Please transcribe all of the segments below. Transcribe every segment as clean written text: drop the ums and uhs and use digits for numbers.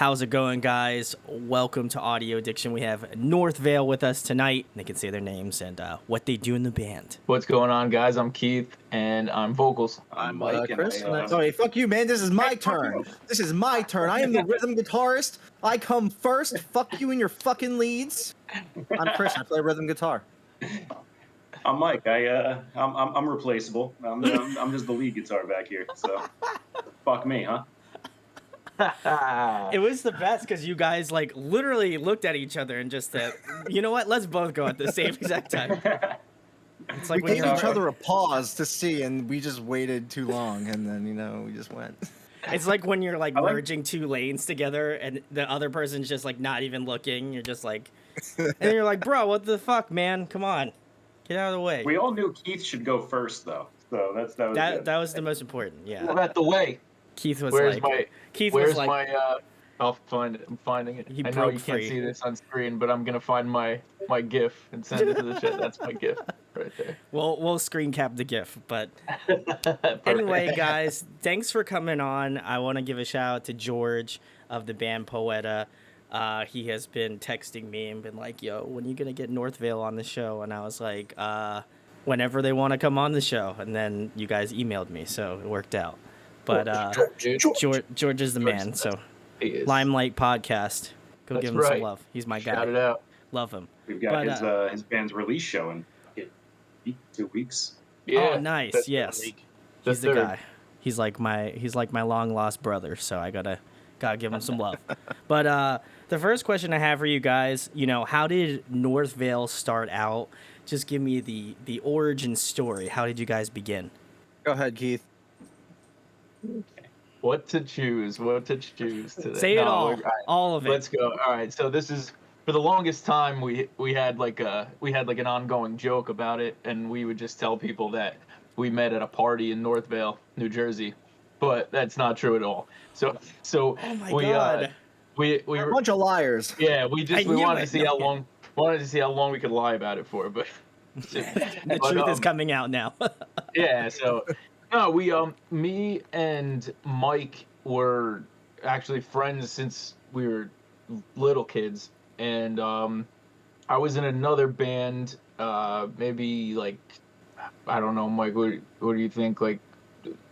How's it going, guys? Welcome to Audio Addiction. We have Northvale with us tonight. They can say their names and what they do in the band. What's going on, guys? I'm Keith, and I'm vocals. I'm Mike, Chris. and Sorry, fuck you, man. This is my turn. you. This is my turn. I am the rhythm guitarist. I come first. Fuck you and your fucking leads. I'm Chris. I play rhythm guitar. I'm Mike. I'm replaceable. I'm just the lead guitar back here. So, fuck me, huh? It was the best because you guys like literally looked at each other and just said, you know what? Let's both go at the same exact time. It's like We when gave you each other a pause to see, and we just waited too long, and then, we just went. It's like when you're like I like- merging two lanes together and the other person's just like not even looking. You're just like, and you're like, bro, what the fuck, man? Come on, get out of the way. We all knew Keith should go first, though. So that was good. That was the most important. Yeah. What about the way? Keith was Where's like, Keith Where's was like, my? I'll find it. I'm finding it. He I know broke you free. can't see this on screen, but I'm gonna find my GIF and send it to the chat. That's my GIF right there. we'll screen cap the GIF. But Perfect. anyway, guys, thanks for coming on. I want to give a shout out to George of the band Poeta. He has been texting me and been like, yo, when are you going to get Northvale on the show? And I was like, whenever they want to come on the show. And then you guys emailed me, so it worked out. But George is the man, so He is. Limelight Podcast. Go That's give him some right. love. He's my Shout it guy. out. Love him. We've got but, his band's release show in 2 weeks. Yeah. Oh, nice. that's Yes. the week. He's the third. guy. He's like my long lost brother, so I gotta give him some love. But the first question I have for you guys, how did Northvale start out? Just give me the origin story. How did you guys begin? Go ahead, Keith. What to choose today. Say it all, we're- all of it. Let's go. All right. So this is for the longest time we had like an ongoing joke about it, and we would just tell people that we met at a party in Northvale, New Jersey, but that's not true at all. So Oh my God. we We're a were bunch of liars. yeah we knew wanted to it. see how long we could lie about it for, but The truth is coming out now. yeah, so no, we me and Mike were actually friends since we were little kids, and I was in another band, maybe like, I don't know, Mike, what do you think, like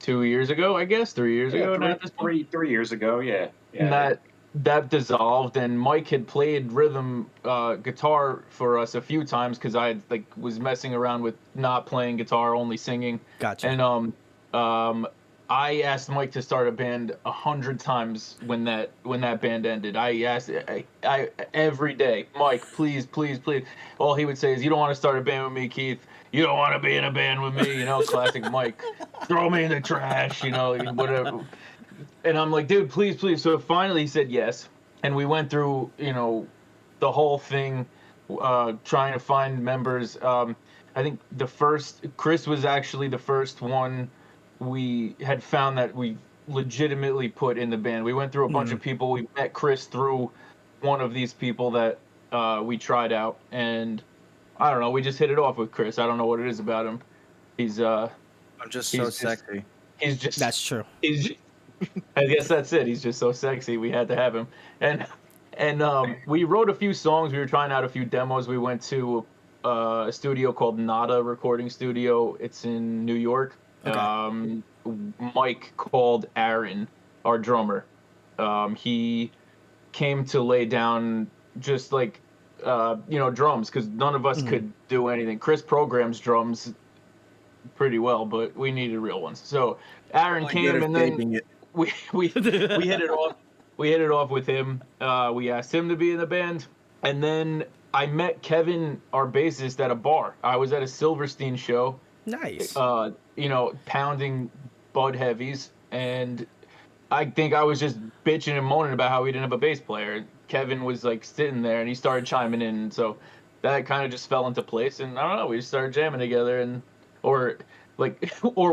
2 years ago, I guess, 3 years ago now at this point? Three years ago, yeah. And that dissolved, and Mike had played rhythm guitar for us a few times because I was messing around with not playing guitar, only singing. Gotcha. And I asked Mike to start a band 100 times when that band ended. I asked I every day, Mike, please. All he would say is, "You don't want to start a band with me, Keith. You don't want to be in a band with me." Classic Mike. Throw me in the trash, whatever. And I'm like, dude, please. So finally he said yes, and we went through, the whole thing, trying to find members. I think Chris was actually the first one we had found that we legitimately put in the band. We went through a bunch of people. We met Chris through one of these people that we tried out, and I don't know, we just hit it off with Chris. I don't know what it is about him. I'm just so He's just- sexy. He's just That's true. I guess that's it. He's just so sexy. We had to have him. And we wrote a few songs. We were trying out a few demos. We went to a studio called Nada Recording Studio. It's in New York. Okay. Mike called Aaron, our drummer. He came to lay down just like drums, because none of us could do anything. Chris programs drums pretty well, but we needed real ones. So Aaron came, and then we hit it off. We hit it off with him. We asked him to be in the band, and then I met Kevin, our bassist, at a bar. I was at a Silverstein show. Nice. Pounding Bud Heavies, and I think I was just bitching and moaning about how we didn't have a bass player. Kevin was like sitting there, and he started chiming in, and so that kind of just fell into place. And I don't know, we just started jamming together, or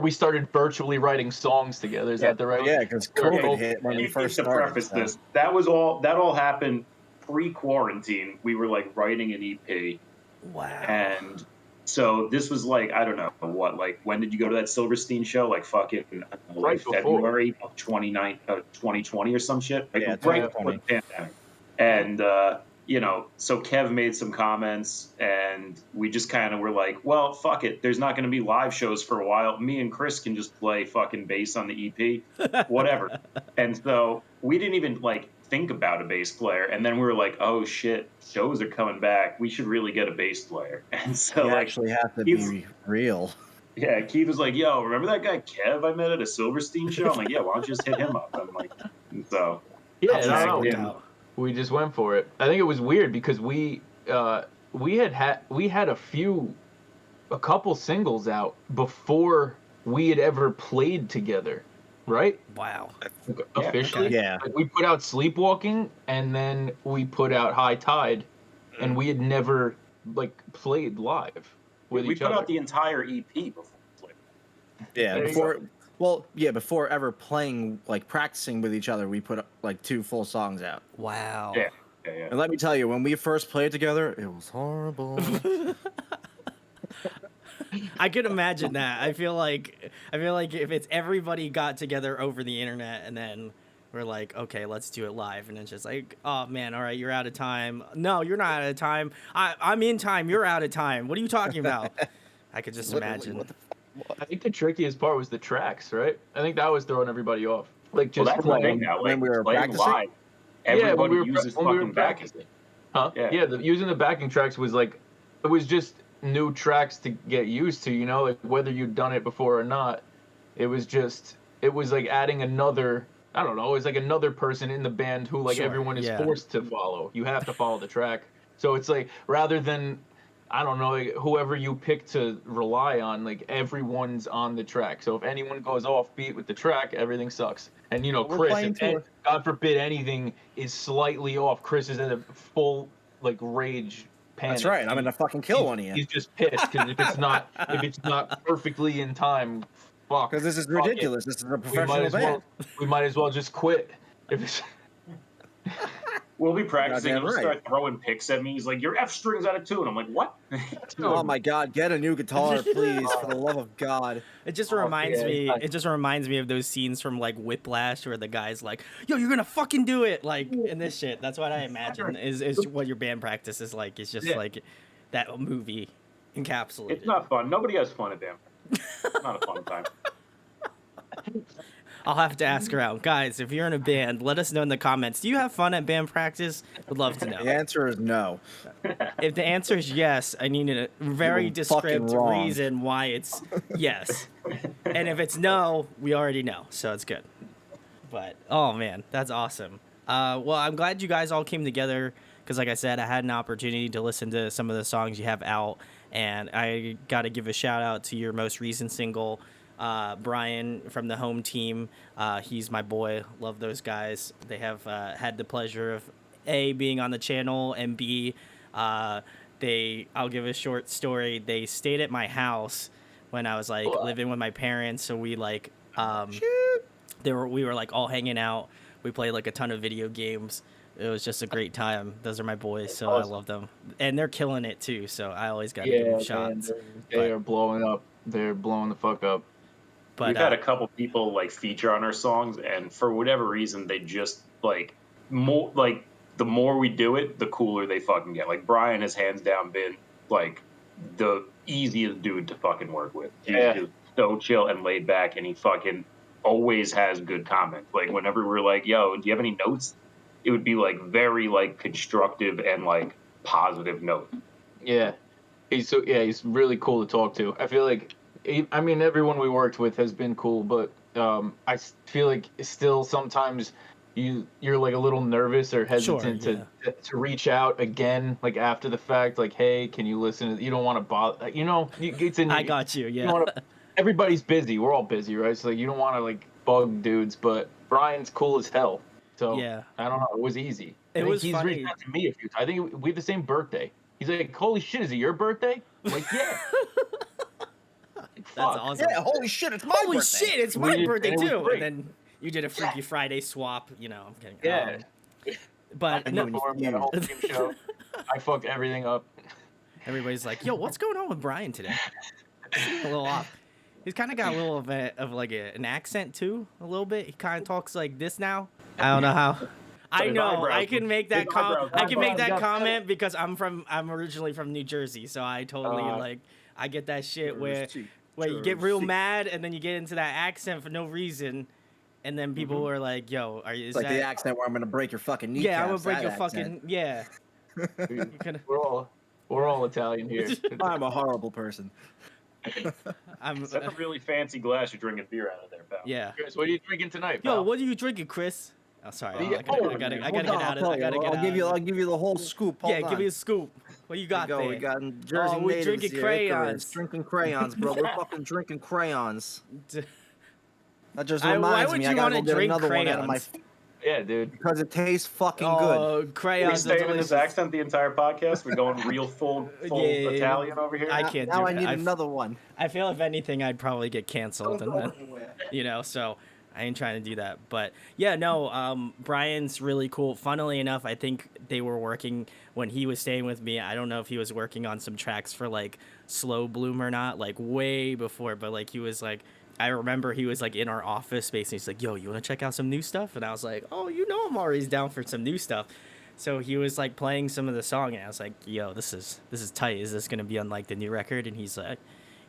we started virtually writing songs together. Is that the right? Yeah, because COVID hit when we first started. Preface this, that all happened pre-quarantine. We were like writing an EP, Wow. and So this was like, I don't know what, like, when did you go to that Silverstein show? Like fucking, I don't know, like Right before. February of 2020 or some shit. Like Yeah, right before 2020. the pandemic. And, you know, so Kev made some comments and we just kind of were like, well, fuck it. There's not going to be live shows for a while. Me and Chris can just play fucking bass on the EP, whatever. And so we didn't even like think about a bass player. And then we were like, oh shit, shows are coming back. We should really get a bass player. And so You like, actually have to Keith- be real. yeah, Keith was like, yo, remember that guy Kev I met at a Silverstein show? I'm like, yeah, why don't you just hit him up? I'm like, so Yeah, How's and that I don't worked know. out? We just went for it. I think it was weird because we had a couple singles out before we had ever played together, right? Wow. Officially. Yeah. Like we put out Sleepwalking and then we put out High Tide, and we had never like played live with we each put other. out the entire EP before we played. Yeah, There you before. Well, yeah, before ever playing, like practicing with each other, we put like 2 full songs out. Wow. Yeah. And let me tell you, when we first played together, it was horrible. I could imagine that. I feel like if it's everybody got together over the internet and then we're like, okay, let's do it live, and it's just like, oh man, all right, you're out of time. No, you're not out of time. I'm in time. You're out of time. What are you talking about? I could just Literally, imagine. what the I think the trickiest part was the tracks, right? I think that was throwing everybody off. Like just Well, that's the playing. thing now. when Like we were playing practicing? live, everybody uses when we were fucking backing. practicing. Huh? Yeah. Yeah, using the backing tracks was like, it was just new tracks to get used to, you know, like whether you'd done it before or not. It was like adding another, I don't know, it was like another person in the band who like Sure, everyone is yeah. forced to follow. You have to follow the track. So it's like, rather than, I don't know, like, whoever you pick to rely on, like everyone's on the track. So if anyone goes off beat with the track, everything sucks. And you know, We're Chris, playing to God forbid anything is slightly off, Chris is in a full like rage panic. That's right. I'm gonna fucking kill one of you. He's just pissed because if it's not perfectly in time, fuck. Because this is fuck it. ridiculous. This is a We might professional as band. we might as well just quit. If it's We'll be practicing. Goddamn He'll right. start throwing picks at me. He's like, "Your F string's out of tune." I'm like, "What?" Oh my God! Get a new guitar, please, for the love of God. It just Oh, reminds yeah, me. exactly. It just reminds me of those scenes from like Whiplash, where the guy's like, "Yo, you're gonna fucking do it!" Like in this shit. That's what I imagine is what your band practice is like. It's just Yeah. like that movie encapsulated. It's not fun. Nobody has fun at band. It's not a fun time. I'll have to ask around, guys. If you're in a band, let us know in the comments. Do you have fun at band practice? Would love to know. The answer is no. If the answer is yes, I need a very You're fucking descriptive wrong. reason why it's yes. And if it's no, we already know, so it's good. But oh man, that's awesome. Well, I'm glad you guys all came together because, like I said, I had an opportunity to listen to some of the songs you have out, and I got to give a shout out to your most recent single, Brian from the home team. He's my boy. Love those guys. They have had the pleasure of A, being on the channel, and B, I'll give a short story. They stayed at my house when I was like living with my parents, so we like we were like all hanging out. We played like a ton of video games. It was just a great time. Those are my boys, so I love them, and they're killing it too. So I always got to give them shots. they are blowing up. They're blowing the fuck up. But We've had a couple people like feature on our songs, and for whatever reason, they just like more like the more we do it, the cooler they fucking get. Like Brian has hands down been like the easiest dude to fucking work with. He's just so chill and laid back, and he fucking always has good comments. Like whenever we're like, "Yo, do you have any notes?" It would be like very like constructive and like positive note. Yeah, he's really cool to talk to. I feel like, I mean, everyone we worked with has been cool, but I feel like still sometimes you're like a little nervous or hesitant to reach out again, like after the fact, like, hey, can you listen? You don't want to bother, you know. It's in. I got you. Yeah. You wanna, everybody's busy. We're all busy, right? So like, you don't want to like bug dudes, but Brian's cool as hell. So Yeah. I don't know. It was easy. It was he's funny. reached out to me a few times. I think we have the same birthday. He's like, holy shit, is it your birthday? I'm like, yeah. That's awesome. Yeah, holy shit, it's my Holy birthday. shit, it's We my did- birthday and it was too. great. And then you did a Freaky Friday swap, you know. I'm kidding. Yeah. But I no, performed at a whole team show. I fucked everything up. everybody's like, "Yo, what's going on with Brian today?" Seems a little off. He's kind of got a little of like an accent too, a little bit. He kind of talks like this now. I don't know how. I his know eyebrows- I can make that his eyebrows- I can make that eyebrows got comment because I'm originally from New Jersey, so I totally like I get that shit where you get real mad and then you get into that accent for no reason, and then people are like, "Yo, is It's like that the accent where I'm gonna break your fucking kneecaps. yeah? I'm gonna break that your accent. fucking yeah." You kinda, We're all Italian here. I'm a horrible person. I'm Is that a really fancy glass you're drinking beer out of there, pal? yeah. Chris, what are you drinking tonight, Yo, pal? what are you drinking, Chris? Oh, sorry. Yeah, I gotta get Hold on, out of. I'll I gotta get I'll out. give you. I'll give you the whole scoop. Hold Yeah, on. give me a scoop. What you got There there? we go. We got Jersey Oh, we're natives drinking here. crayons. Icarus, drinking crayons, bro. We're fucking drinking crayons. D- That just why reminds would me. you I gotta wanna go get drink another one out of my. crayons? Yeah, dude. Because it tastes fucking good. Oh, Are we crayons are staying in delicious. this accent the entire podcast? We're going real full Yeah. Italian over here. I Now, can't now do I it. need another one. I feel if anything, I'd probably get canceled, and then so I ain't trying to do that. But yeah, no, Brian's really cool. Funnily enough, I think they were working when he was staying with me. I don't know if he was working on some tracks for like Slow Bloom or not, like way before. But like he was like, I remember he was like in our office space, and he's like, "Yo, you want to check out some new stuff?" And I was like, "Oh, you know, I'm always down for some new stuff." So he was like playing some of the song, and I was like, "Yo, this is tight. Is this gonna be on like the new record?" And he's like,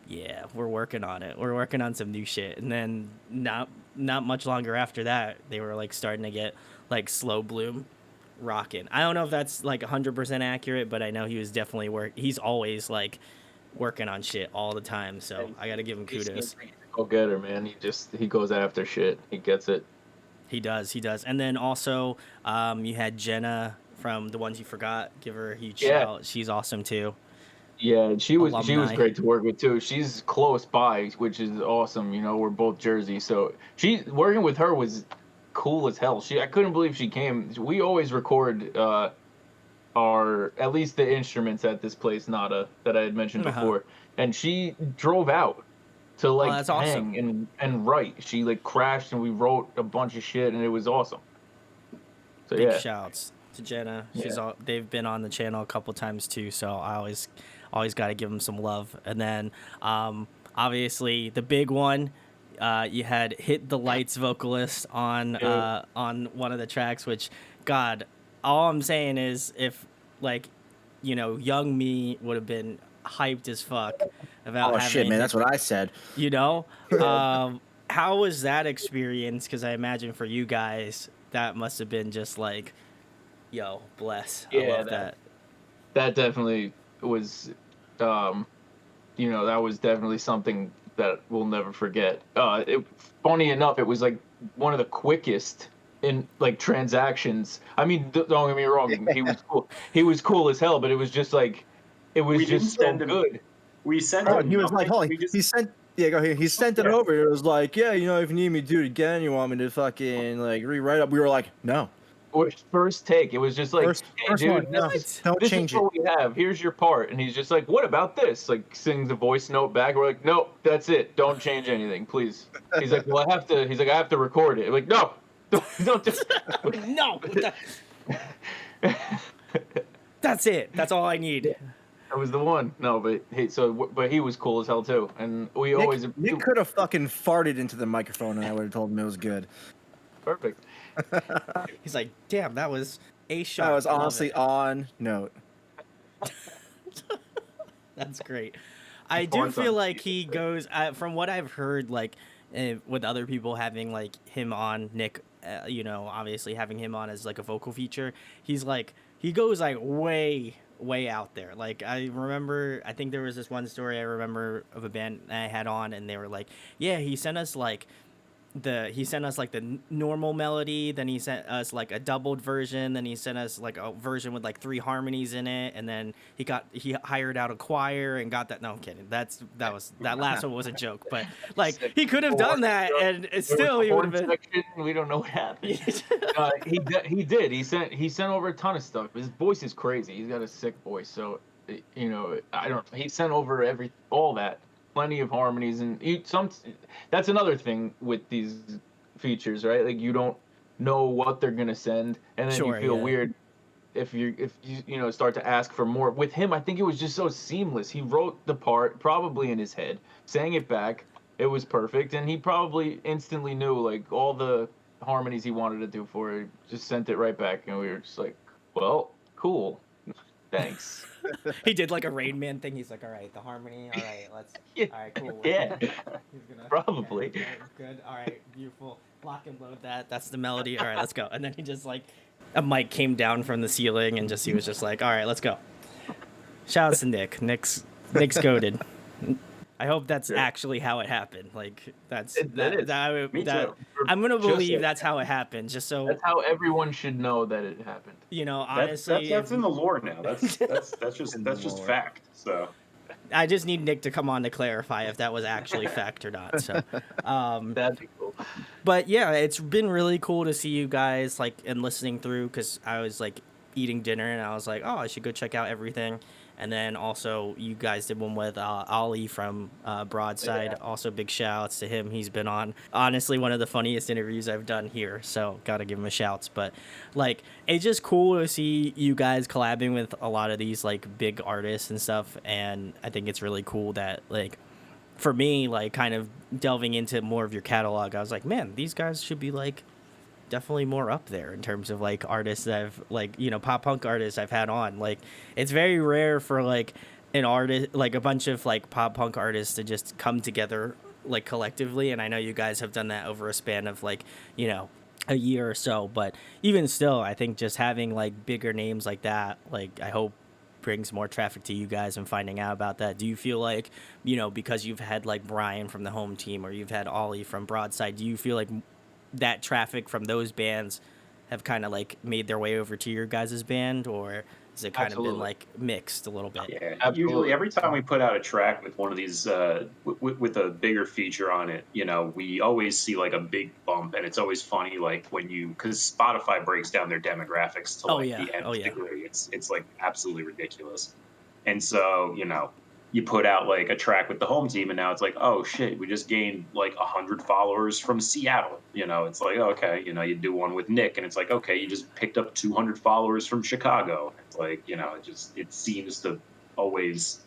"Yeah, we're working on it. We're working on some new shit." And then not much longer after that, they were like starting to get like Slow Bloom rocking. I don't know if that's like 100% accurate, but I know he was definitely he's always like working on shit all the time. So I gotta give him kudos. Go get her, man. He goes after shit. He gets it. He does. And then also, you had Jenna from The Ones You Forgot. Give her a huge shout. She's awesome too. Yeah, she was Alumni. great to work with too. She's close by, which is awesome. You know, we're both Jersey, so working with her was cool as hell. I couldn't believe she came. We always record our at least the instruments at this place, Nada, that I had mentioned before, and she drove out to like that's awesome. hang and write. She like crashed and we wrote a bunch of shit and it was awesome. So Big yeah, shouts to Jenna. Yeah. They've been on the channel a couple times too, so I always got to give them some love. And then obviously the big one, you had Hit the Lights vocalist on one of the tracks, which God, all I'm saying is if like, you know, young me would have been hyped as fuck about Oh having shit, man! That's what I said. you know. How was that experience? Because I imagine for you guys that must have been just like, yo, bless. I Yeah, love that. that definitely was, you know, that was definitely something that we'll never forget. Funny enough, it was like one of the quickest in like transactions. I mean, don't get me wrong, he was cool. He was cool as hell, but it was just like, it was We didn't just so send him- good. We sent Oh, him he was like, nothing. holy. We just- He sent. Yeah, go ahead. He sent it over. It was like, yeah, you know, if you need me to do it again, you want me to fucking like rewrite up. We were like, no. First take, it was just like, First hey, dude, one, no. Don't this change is what we have. Here's your part, and he's just like, what about this? Like, sings the voice note back. We're like, nope, that's it. Don't change anything, please. He's like, well, I have to. He's like, I have to record it. I'm like, no, don't just. No, that's it. That's all I need. That was the one. No, but he was cool as hell too, and we always Nick could have fucking farted into the microphone, and I would have told him it was good. perfect. He's like, damn, that was a shot. That was Love honestly it. on note. That's great. I do feel like he goes from what I've heard, like with other people having like him on Nick, you know, obviously having him on as like a vocal feature. He's like he goes like way out there. Like I remember, I think there was this one story I remember of a band I had on, and they were like, yeah, he sent us like the normal melody, then he sent us like a doubled version, then he sent us like a version with like 3 harmonies in it, and then he hired out a choir and got that. No, I'm kidding. That last one was a joke, but like he could have done that and still he would have been. Section, we don't know what happened. He did. He sent over a ton of stuff. His voice is crazy. He's got a sick voice, so you know, he sent over all that. Plenty of harmonies, and that's another thing with these features, right? Like you don't know what they're gonna send, and then you feel weird if you start to ask for more. With him, I think it was just so seamless. He wrote the part probably in his head, sang it back. It was perfect, and he probably instantly knew like all the harmonies he wanted to do for it. Just sent it right back, and we were just like, well, cool, thanks. He did like a Rain Man thing. He's like, all right, the harmony. All right, let's. Yeah. All right, cool. Yeah. He's gonna Probably. Okay, good. All right, beautiful. Lock and load that. That's the melody. All right, let's go. And then he just like a mic came down from the ceiling, and he was just like, all right, let's go. Shout out to Nick. Nick's goated. I hope that's actually how it happened. Like that is. Me too. I'm gonna Just believe like that's how it happened. Just so that's how everyone should know that it happened. Honestly, that's in the lore now. That's just fact. So I just need Nick to come on to clarify if that was actually fact or not. So, that'd be cool. But yeah, it's been really cool to see you guys like and listening through because I was like eating dinner and I was like, oh, I should go check out everything. And then also you guys did one with Ollie from Broadside. Yeah. Also big shout outs to him. He's been on honestly one of the funniest interviews I've done here. So got to give him a shouts. But like it's just cool to see you guys collabing with a lot of these like big artists and stuff. And I think it's really cool that like for me, like kind of delving into more of your catalog, I was like, man, these guys should be like definitely more up there in terms of like artists that I've like pop punk artists I've had on. Like it's very rare for like an artist like a bunch of like pop punk artists to just come together like collectively, and I know you guys have done that over a span of like a year or so, but even still I think just having like bigger names like that, like I hope brings more traffic to you guys and finding out about that. Do you feel like because you've had like Brian from the home team or you've had Ollie from Broadside, do you feel like that traffic from those bands have kind of like made their way over to your guys' band, or has it kind of been like mixed a little bit? Yeah, usually every time we put out a track with one of these with a bigger feature on it, we always see like a big bump, and it's always funny like when because Spotify breaks down their demographics to like the nth degree. It's like absolutely ridiculous, and so you put out like a track with the home team and now it's like, oh shit, we just gained like 100 followers from Seattle. It's like, okay, you do one with Nick and it's like, okay, you just picked up 200 followers from Chicago. It's like, it seems to always,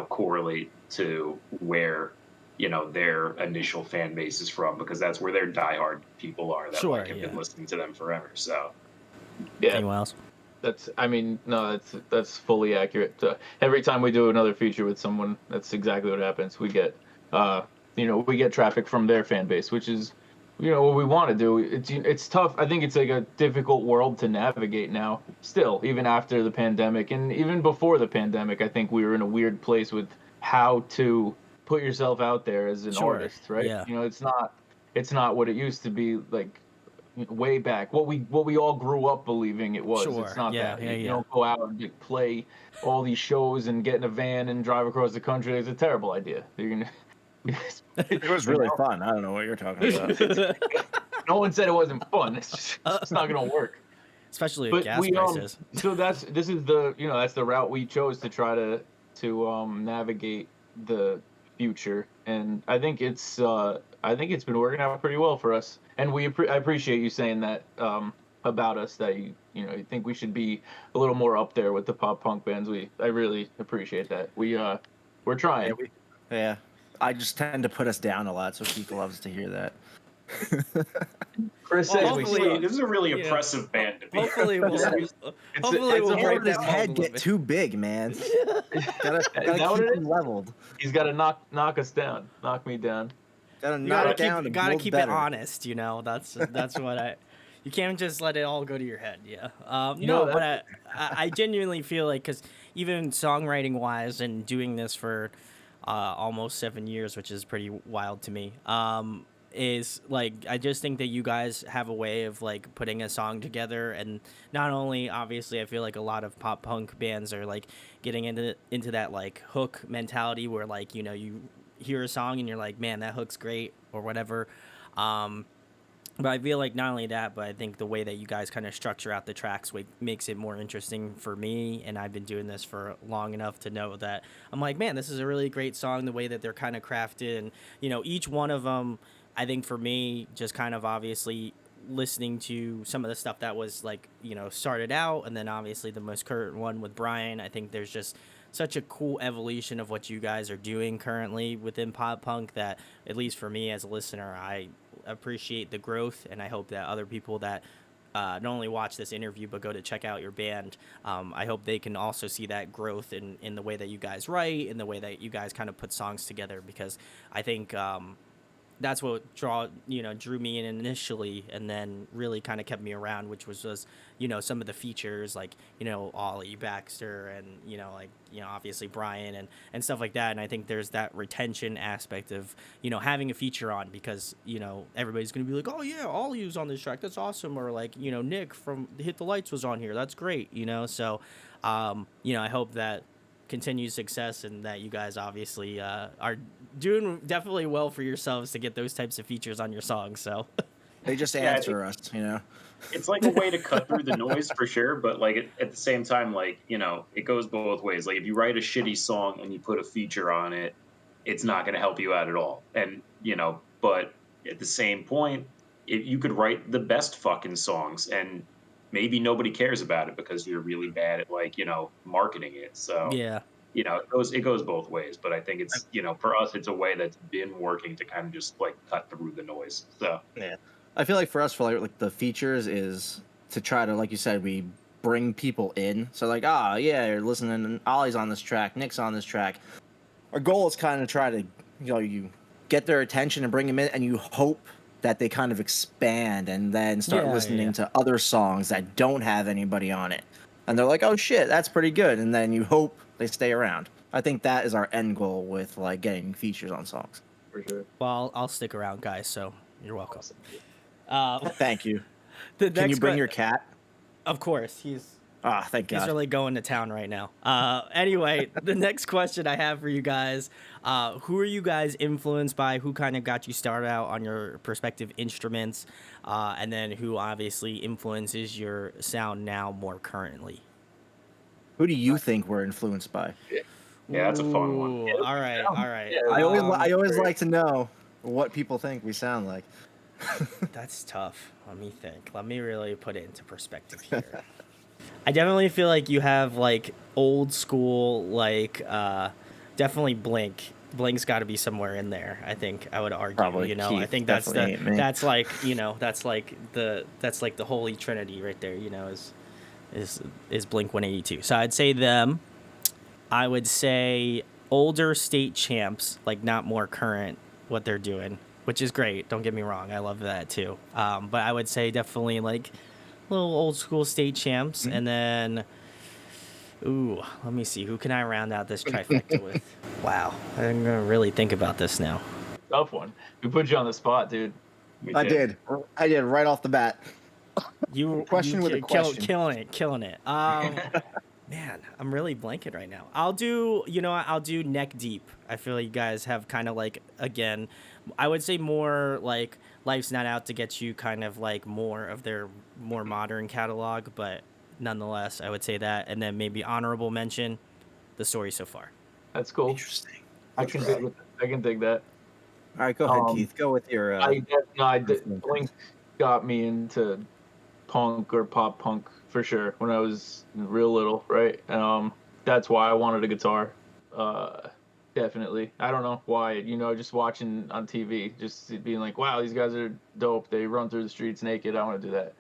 correlate to where, their initial fan base is from, because that's where their diehard people are that have been listening to them forever. So yeah. Anyone else? That's fully accurate. Every time we do another feature with someone, that's exactly what happens. We get, we get traffic from their fan base, which is, what we want to do. It's tough. I think it's like a difficult world to navigate now. Still, even after the pandemic, and even before the pandemic, I think we were in a weird place with how to put yourself out there as an artist, right? Yeah. It's not what it used to be like. Way back, what we all grew up believing it was. Sure. It's not Yeah, that. yeah, You don't go out and play all these shows and get in a van and drive across the country. It's a terrible idea. You're gonna. It was really fun. I don't know what you're talking about. No one said it wasn't fun. It's not gonna work. Especially with gas prices. So this is the that's the route we chose to try to navigate the future, and I think it's been working out pretty well for us. And I appreciate you saying that about us, that you think we should be a little more up there with the pop punk bands. I really appreciate that. We're trying. Yeah, I just tend to put us down a lot, so Keith loves to hear that. Chris says this is a really impressive band to be. Hopefully we'll break his head get too big, man. gotta keep him leveled. He's got to knock us down, knock me down. Gotta keep it honest, That's what you can't just let it all go to your head. Yeah. But I genuinely feel like, because even songwriting wise and doing this for almost 7 years, which is pretty wild to me, is like, I just think that you guys have a way of like putting a song together. And not only, obviously, I feel like a lot of pop punk bands are like getting into that like hook mentality where like, you hear a song and you're like, man, that hook's great or whatever. But I feel like not only that, but I think the way that you guys kind of structure out the tracks makes it more interesting for me. And I've been doing this for long enough to know that I'm like, man, this is a really great song, the way that they're kind of crafted. And, each one of them, I think for me, just kind of obviously listening to some of the stuff that was like, started out, and then obviously the most current one with Brian. I think there's just such a cool evolution of what you guys are doing currently within pop punk that, at least for me as a listener, I appreciate the growth, and I hope that other people that not only watch this interview but go to check out your band, I hope they can also see that growth in the way that you guys write, in the way that you guys kind of put songs together, because I think that's what drew me in initially, and then really kind of kept me around, which was just some of the features, like Ollie Baxter, and obviously Brian and stuff like that. And I think there's that retention aspect of having a feature on, because everybody's gonna be like, oh yeah, Ollie's on this track, that's awesome, or like Nick from Hit the Lights was on here, that's great. So I hope that continued success, and that you guys obviously are doing definitely well for yourselves to get those types of features on your songs. So they just answer us, It's like a way to cut through the noise for sure, but like at the same time, like it goes both ways. Like if you write a shitty song and you put a feature on it, it's not going to help you out at all. And but at the same point, you could write the best fucking songs and maybe nobody cares about it because you're really bad at like marketing it. So yeah, it goes both ways. But I think it's for us, it's a way that's been working to kind of just like cut through the noise. So yeah, I feel like for us, for like the features, is to try to, like you said, we bring people in. So like, yeah, you're listening, and Ollie's on this track, Nick's on this track. Our goal is kind of try to you get their attention and bring them in, and you hope that they kind of expand and then start listening to other songs that don't have anybody on it. And they're like, oh shit, that's pretty good. And then you hope they stay around. I think that is our end goal with like getting features on songs. For sure. Well, I'll stick around, guys, so you're welcome. Thank you. Can you bring your cat? Of course. Thank God. He's really going to town right now. Anyway, the next question I have for you guys, who are you guys influenced by? Who kind of got you started out on your respective instruments? And then who obviously influences your sound now more currently? Who do you think we're influenced by? yeah, that's a fun one. Ooh, all right. Yeah, I always like to know what people think we sound like. That's tough. Let me think. Let me really put it into perspective here. I definitely feel like you have like old school, like definitely Blink. Blink's got to be somewhere in there. I think I would argue. Probably Keith, I think that's like the holy trinity right there. Is Blink 182. So I'd say them. I would say older state champs, like not more current what they're doing, which is great. Don't get me wrong. I love that too. But I would say definitely like little old school state champs, and then let me see, who can I round out this trifecta with? Wow, I'm gonna really think about this now. Tough one. We put you on the spot, dude. I did right off the bat. You question with a question. Killing it. Man, I'm really blanking right now. I'll do Neck Deep. I feel like you guys have kind of like, again, I would say more like Life's Not Out to get you kind of like more of their more modern catalog, but nonetheless, I would say that. And then maybe honorable mention, The Story So Far. That's cool. Interesting. I can dig that. All right, go ahead, Keith. Go with your. Blink got me into punk or pop punk for sure when I was real little, right? That's why I wanted a guitar. Definitely. I don't know why. Just watching on TV, just being like, wow, these guys are dope. They run through the streets naked. I want to do that.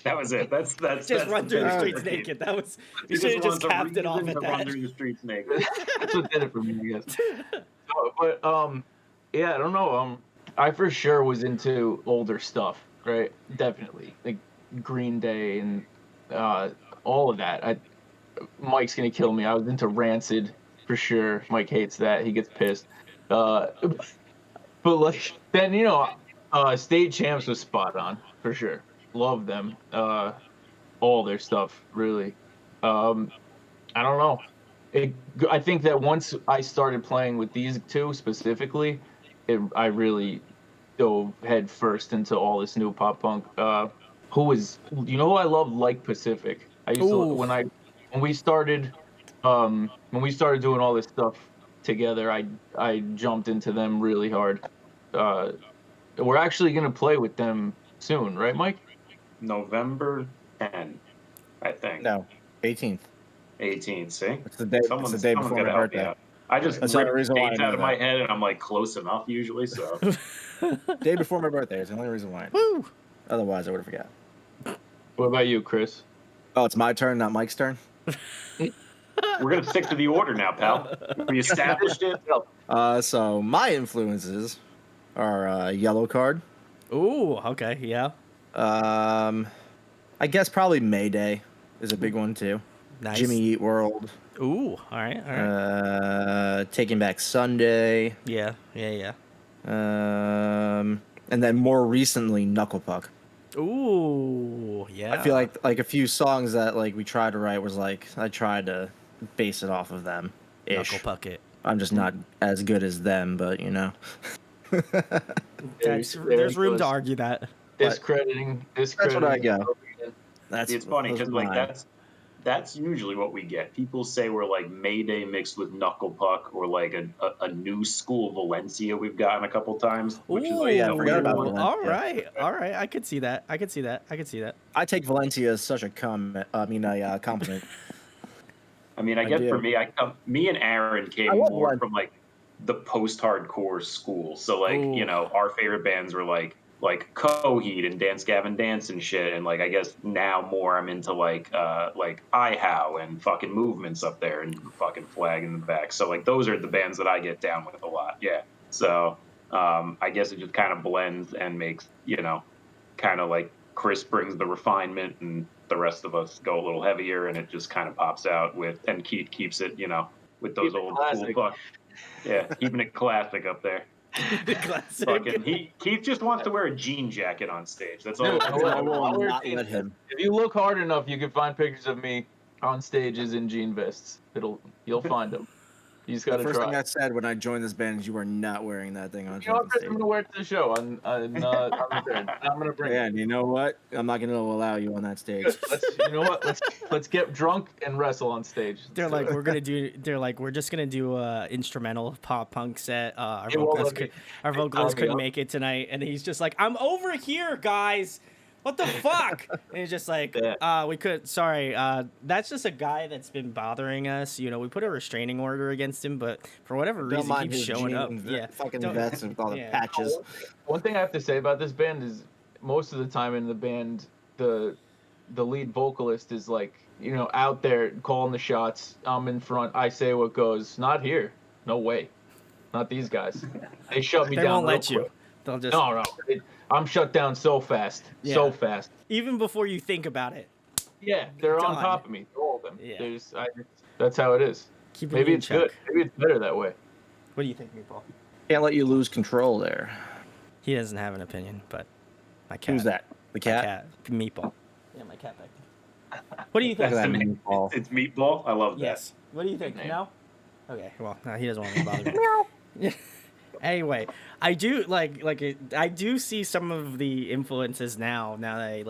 That was it. That's just run through the streets naked. That was, you should have just capped it off at that. Run through the streets naked. That's what did it for me, I guess. But yeah, I don't know. I for sure was into older stuff, right? Definitely, like Green Day and all of that. Mike's gonna kill me. I was into Rancid for sure. Mike hates that. He gets pissed. But like then State Champs was spot on for sure. Love them. All their stuff really. I don't know. I think that once I started playing with these two specifically, I really dove head first into all this new pop punk. Who I love? Like Pacific. I used to when we started doing all this stuff together. I jumped into them really hard. we're actually gonna play with them soon, right, Mike? November 10, I think. No, 18th. 18. See, It's the day. It's the day before got my to help me birthday. out. I just That's the only ripped reason why I dates know out of my that. head, and I'm like close enough usually. So Day before my birthday is the only reason why. Woo! Otherwise, I would have forgot. What about you, Chris? Oh, it's my turn, not Mike's turn. we're gonna stick to the order now, pal. We established it. So my influences are Yellow Card. Ooh, okay, yeah. I guess probably Mayday is a big one too. Nice. Jimmy Eat World. Ooh, all right. Taking Back Sunday. Yeah. And then more recently, Knuckle Puck. Ooh, yeah. I feel like a few songs that like we tried to write was like I tried to base it off of them. Knuckle Puck it. I'm just not as good as them, but you know. There's room to argue that. Discrediting. That's what I got. It's funny because like mine. that's usually what we get. People say we're like Mayday mixed with Knuckle Puck, or like a new school Valencia we've gotten a couple times. Which Ooh, is yeah, I forgot about Valencia. all right. I could see that. I take Valencia as such a compliment. I mean, I guess do. for me, me and Aaron came more from like the post-hardcore school. So like, Ooh. you know, our favorite bands were like Coheed and Dance Gavin Dance and shit. And like, I guess now more I'm into like iHow and fucking Movements up there and fucking Flag in the back. So like, those are the bands that I get down with a lot. Yeah. So I guess it just kind of blends and makes, you know, kind of like Chris brings the refinement and the rest of us go a little heavier, and it just kind of pops out with, and Keith keeps it, you know, with those old cool fuck. Yeah, keeping it classic up there. The classic. Fucking Keith just wants to wear a jean jacket on stage. That's all. I will not let him. If you look hard enough, you can find pictures of me on stages in jean vests. You'll find them. You just gotta The first try. thing I said when I joined this band is you are not wearing that thing on You know what, Chris? stage. I'm gonna wear it to the show on the third. I'm gonna bring Yeah, it. and you know what? I'm not gonna allow you on that stage. You know what? Let's get drunk and wrestle on stage. They're like, we're just gonna do a instrumental pop punk set. Our vocalist couldn't make it tonight, and he's just like, I'm over here, guys. What the fuck? And he's just like, we could. Sorry, that's just a guy that's been bothering us. You know, we put a restraining order against him, but for whatever reason, he keeps showing up. Yeah, fucking vets with all the patches. One thing I have to say about this band is, most of the time in the band, the lead vocalist is like, you know, out there calling the shots. I'm in front. I say what goes. Not here. No way. Not these guys. They shut me down. They won't let quick. you. They'll just no. I'm shut down so fast. Yeah. So fast. Even before you think about it. Yeah, they're Done. on top of me. All of them. Yeah. That's how it is. Maybe it's good. Maybe it's better that way. What do you think, Meatball? Can't let you lose control there. He doesn't have an opinion, but my cat. Who's that? The cat? My cat. Meatball. Yeah, my cat back there. What do you think? That's Meatball. It's Meatball. I love that. Yes. What do you think? No? Okay, well, no, he doesn't want me to bother me. Anyway, I do I do see some of the influences now that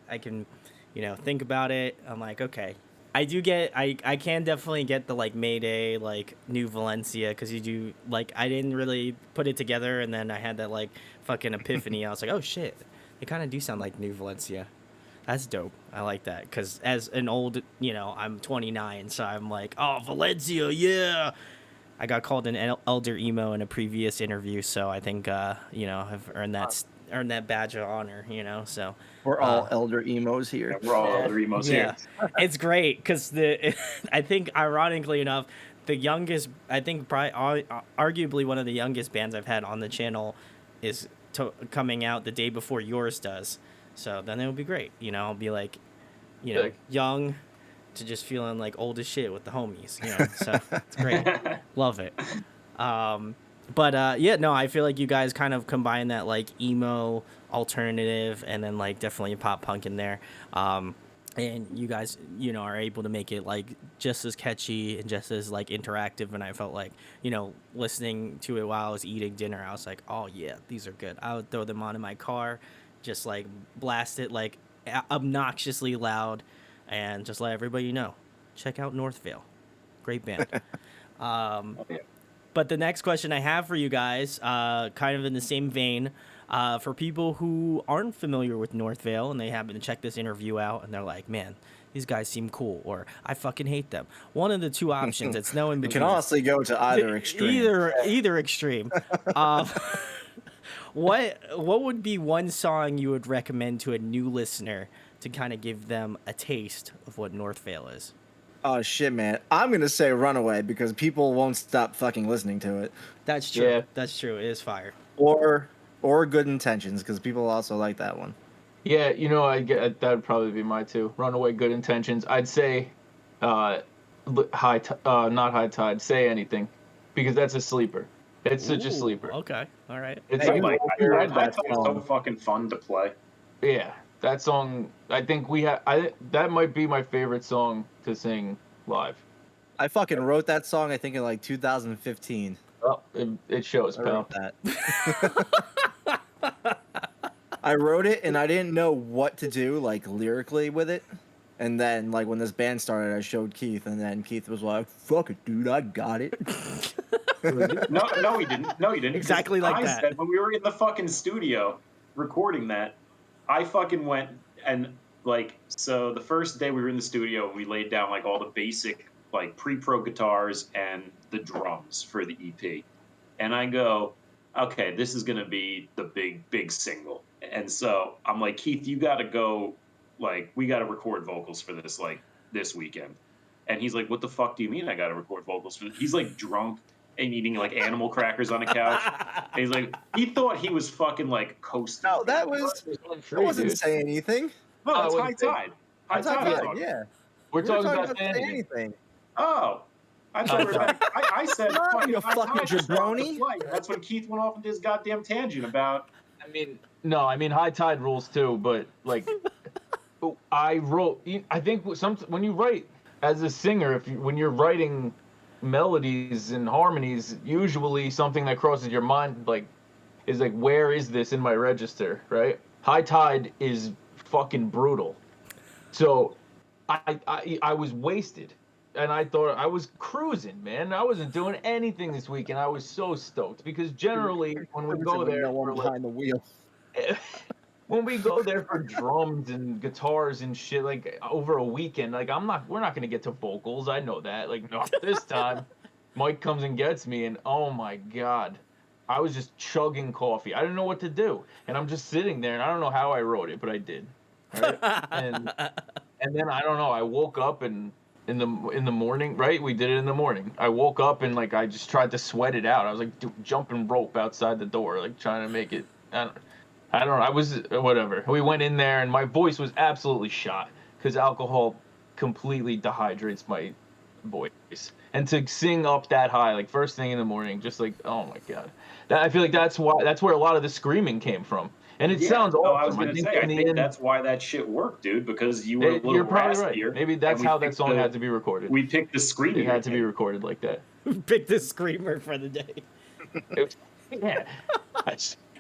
I can, you know, think about it. I'm like, okay. I can definitely get the like Mayday, like New Valencia, because you do like, I didn't really put it together, and then I had that like fucking epiphany. I was like, oh shit, they kind of do sound like New Valencia. That's dope. I like that, because as an old, you know, I'm 29, so I'm like, oh, Valencia, yeah. I got called an elder emo in a previous interview, so I think you know, I've earned that badge of honor, you know. So we're all elder emos here. Yeah, we're all elder emos here. It's great because I think, ironically enough, the youngest, I think probably arguably one of the youngest bands I've had on the channel is coming out the day before yours does. So then it'll be great, you know. I'll be like, you know, young to just feeling like old as shit with the homies, you know. So it's great. Love it. But yeah, no, I feel like you guys kind of combine that like emo alternative and then like definitely pop punk in there. And you guys, you know, are able to make it like just as catchy and just as like interactive. And I felt like, you know, listening to it while I was eating dinner, I was like, oh yeah, these are good. I would throw them on in my car, just like blast it like obnoxiously loud, and just let everybody know, check out Northvale. Great band. But the next question I have for you guys, kind of in the same vein, for people who aren't familiar with Northvale and they happen to check this interview out and they're like, man, these guys seem cool, or I fucking hate them. One of the two options. It's no in You between. can honestly go to either extreme. Either extreme. What would be one song you would recommend to a new listener to kind of give them a taste of what Northvale is? Oh shit, man! I'm gonna say "Runaway" because people won't stop fucking listening to it. That's true. Yeah. That's true. It is fire. Or "Good Intentions" because people also like that one. Yeah, you know, I get that would probably be my two. Runaway, Good Intentions. I'd say, not High Tide. Say Anything, because that's a sleeper. It's such a Ooh, sleeper. Okay. All right. It's Hey, like, High Tide is so fucking fun to play. yeah, that song. I think that might be my favorite song to sing live. I fucking wrote that song. I think in like 2015. Well, it shows, I pal. wrote that. I wrote it and I didn't know what to do like lyrically with it. And then like when this band started, I showed Keith, and then Keith was like, "Fuck it, dude, I got it." No, he didn't. No, he didn't. Exactly like I that. said when we were in the fucking studio recording that, I fucking went and like, so the first day we were in the studio, we laid down like all the basic like pre-pro guitars and the drums for the EP. And I go, okay, this is gonna be the big single. And so I'm like, Keith, you gotta go, like, we gotta record vocals for this, like, this weekend. And he's like, what the fuck do you mean I gotta record vocals for this? He's like drunk and eating like animal crackers on a couch. And he's like, he thought he was fucking like coasting. No, that wasn't saying anything. No, that's I High wouldn't say- Tide. High Tide. I'm talking. Yeah. We're We were talking about Say anything. Anything. Oh, I thought we were back. I said, No, fucking you High fucking Tide just started to jabroni. play. That's when Keith went off into his goddamn tangent about. I mean, High Tide rules too, but like, I think when you write as a singer, when you're writing melodies and harmonies, usually something that crosses your mind like is like, where is this in my register, right? High Tide is fucking brutal. So I was wasted. And I thought I was cruising, man. I wasn't doing anything this week, and I was so stoked because generally when we go there, no one behind the wheel. when we go there for drums and guitars and shit, like over a weekend, like we're not gonna get to vocals. I know that. Like, no, this time, Mike comes and gets me, and oh my god, I was just chugging coffee. I didn't know what to do, and I'm just sitting there, and I don't know how I wrote it, but I did. Right? and then I don't know. I woke up and. In the morning, right? We did it in the morning. I woke up and like I just tried to sweat it out. I was like jumping rope outside the door, like trying to make it. I don't know. I was whatever. We went in there and my voice was absolutely shot because alcohol completely dehydrates my voice. And to sing up that high, like first thing in the morning, just like, oh my god. I feel like that's where a lot of the screaming came from. And it sounds awesome. I was gonna say, I think that's why that shit worked, dude. Because you were a little you're probably right. raspier. Maybe that's how that song had to be recorded. We picked the screamer. It had to be recorded like that. Pick the screamer for the day. Yeah.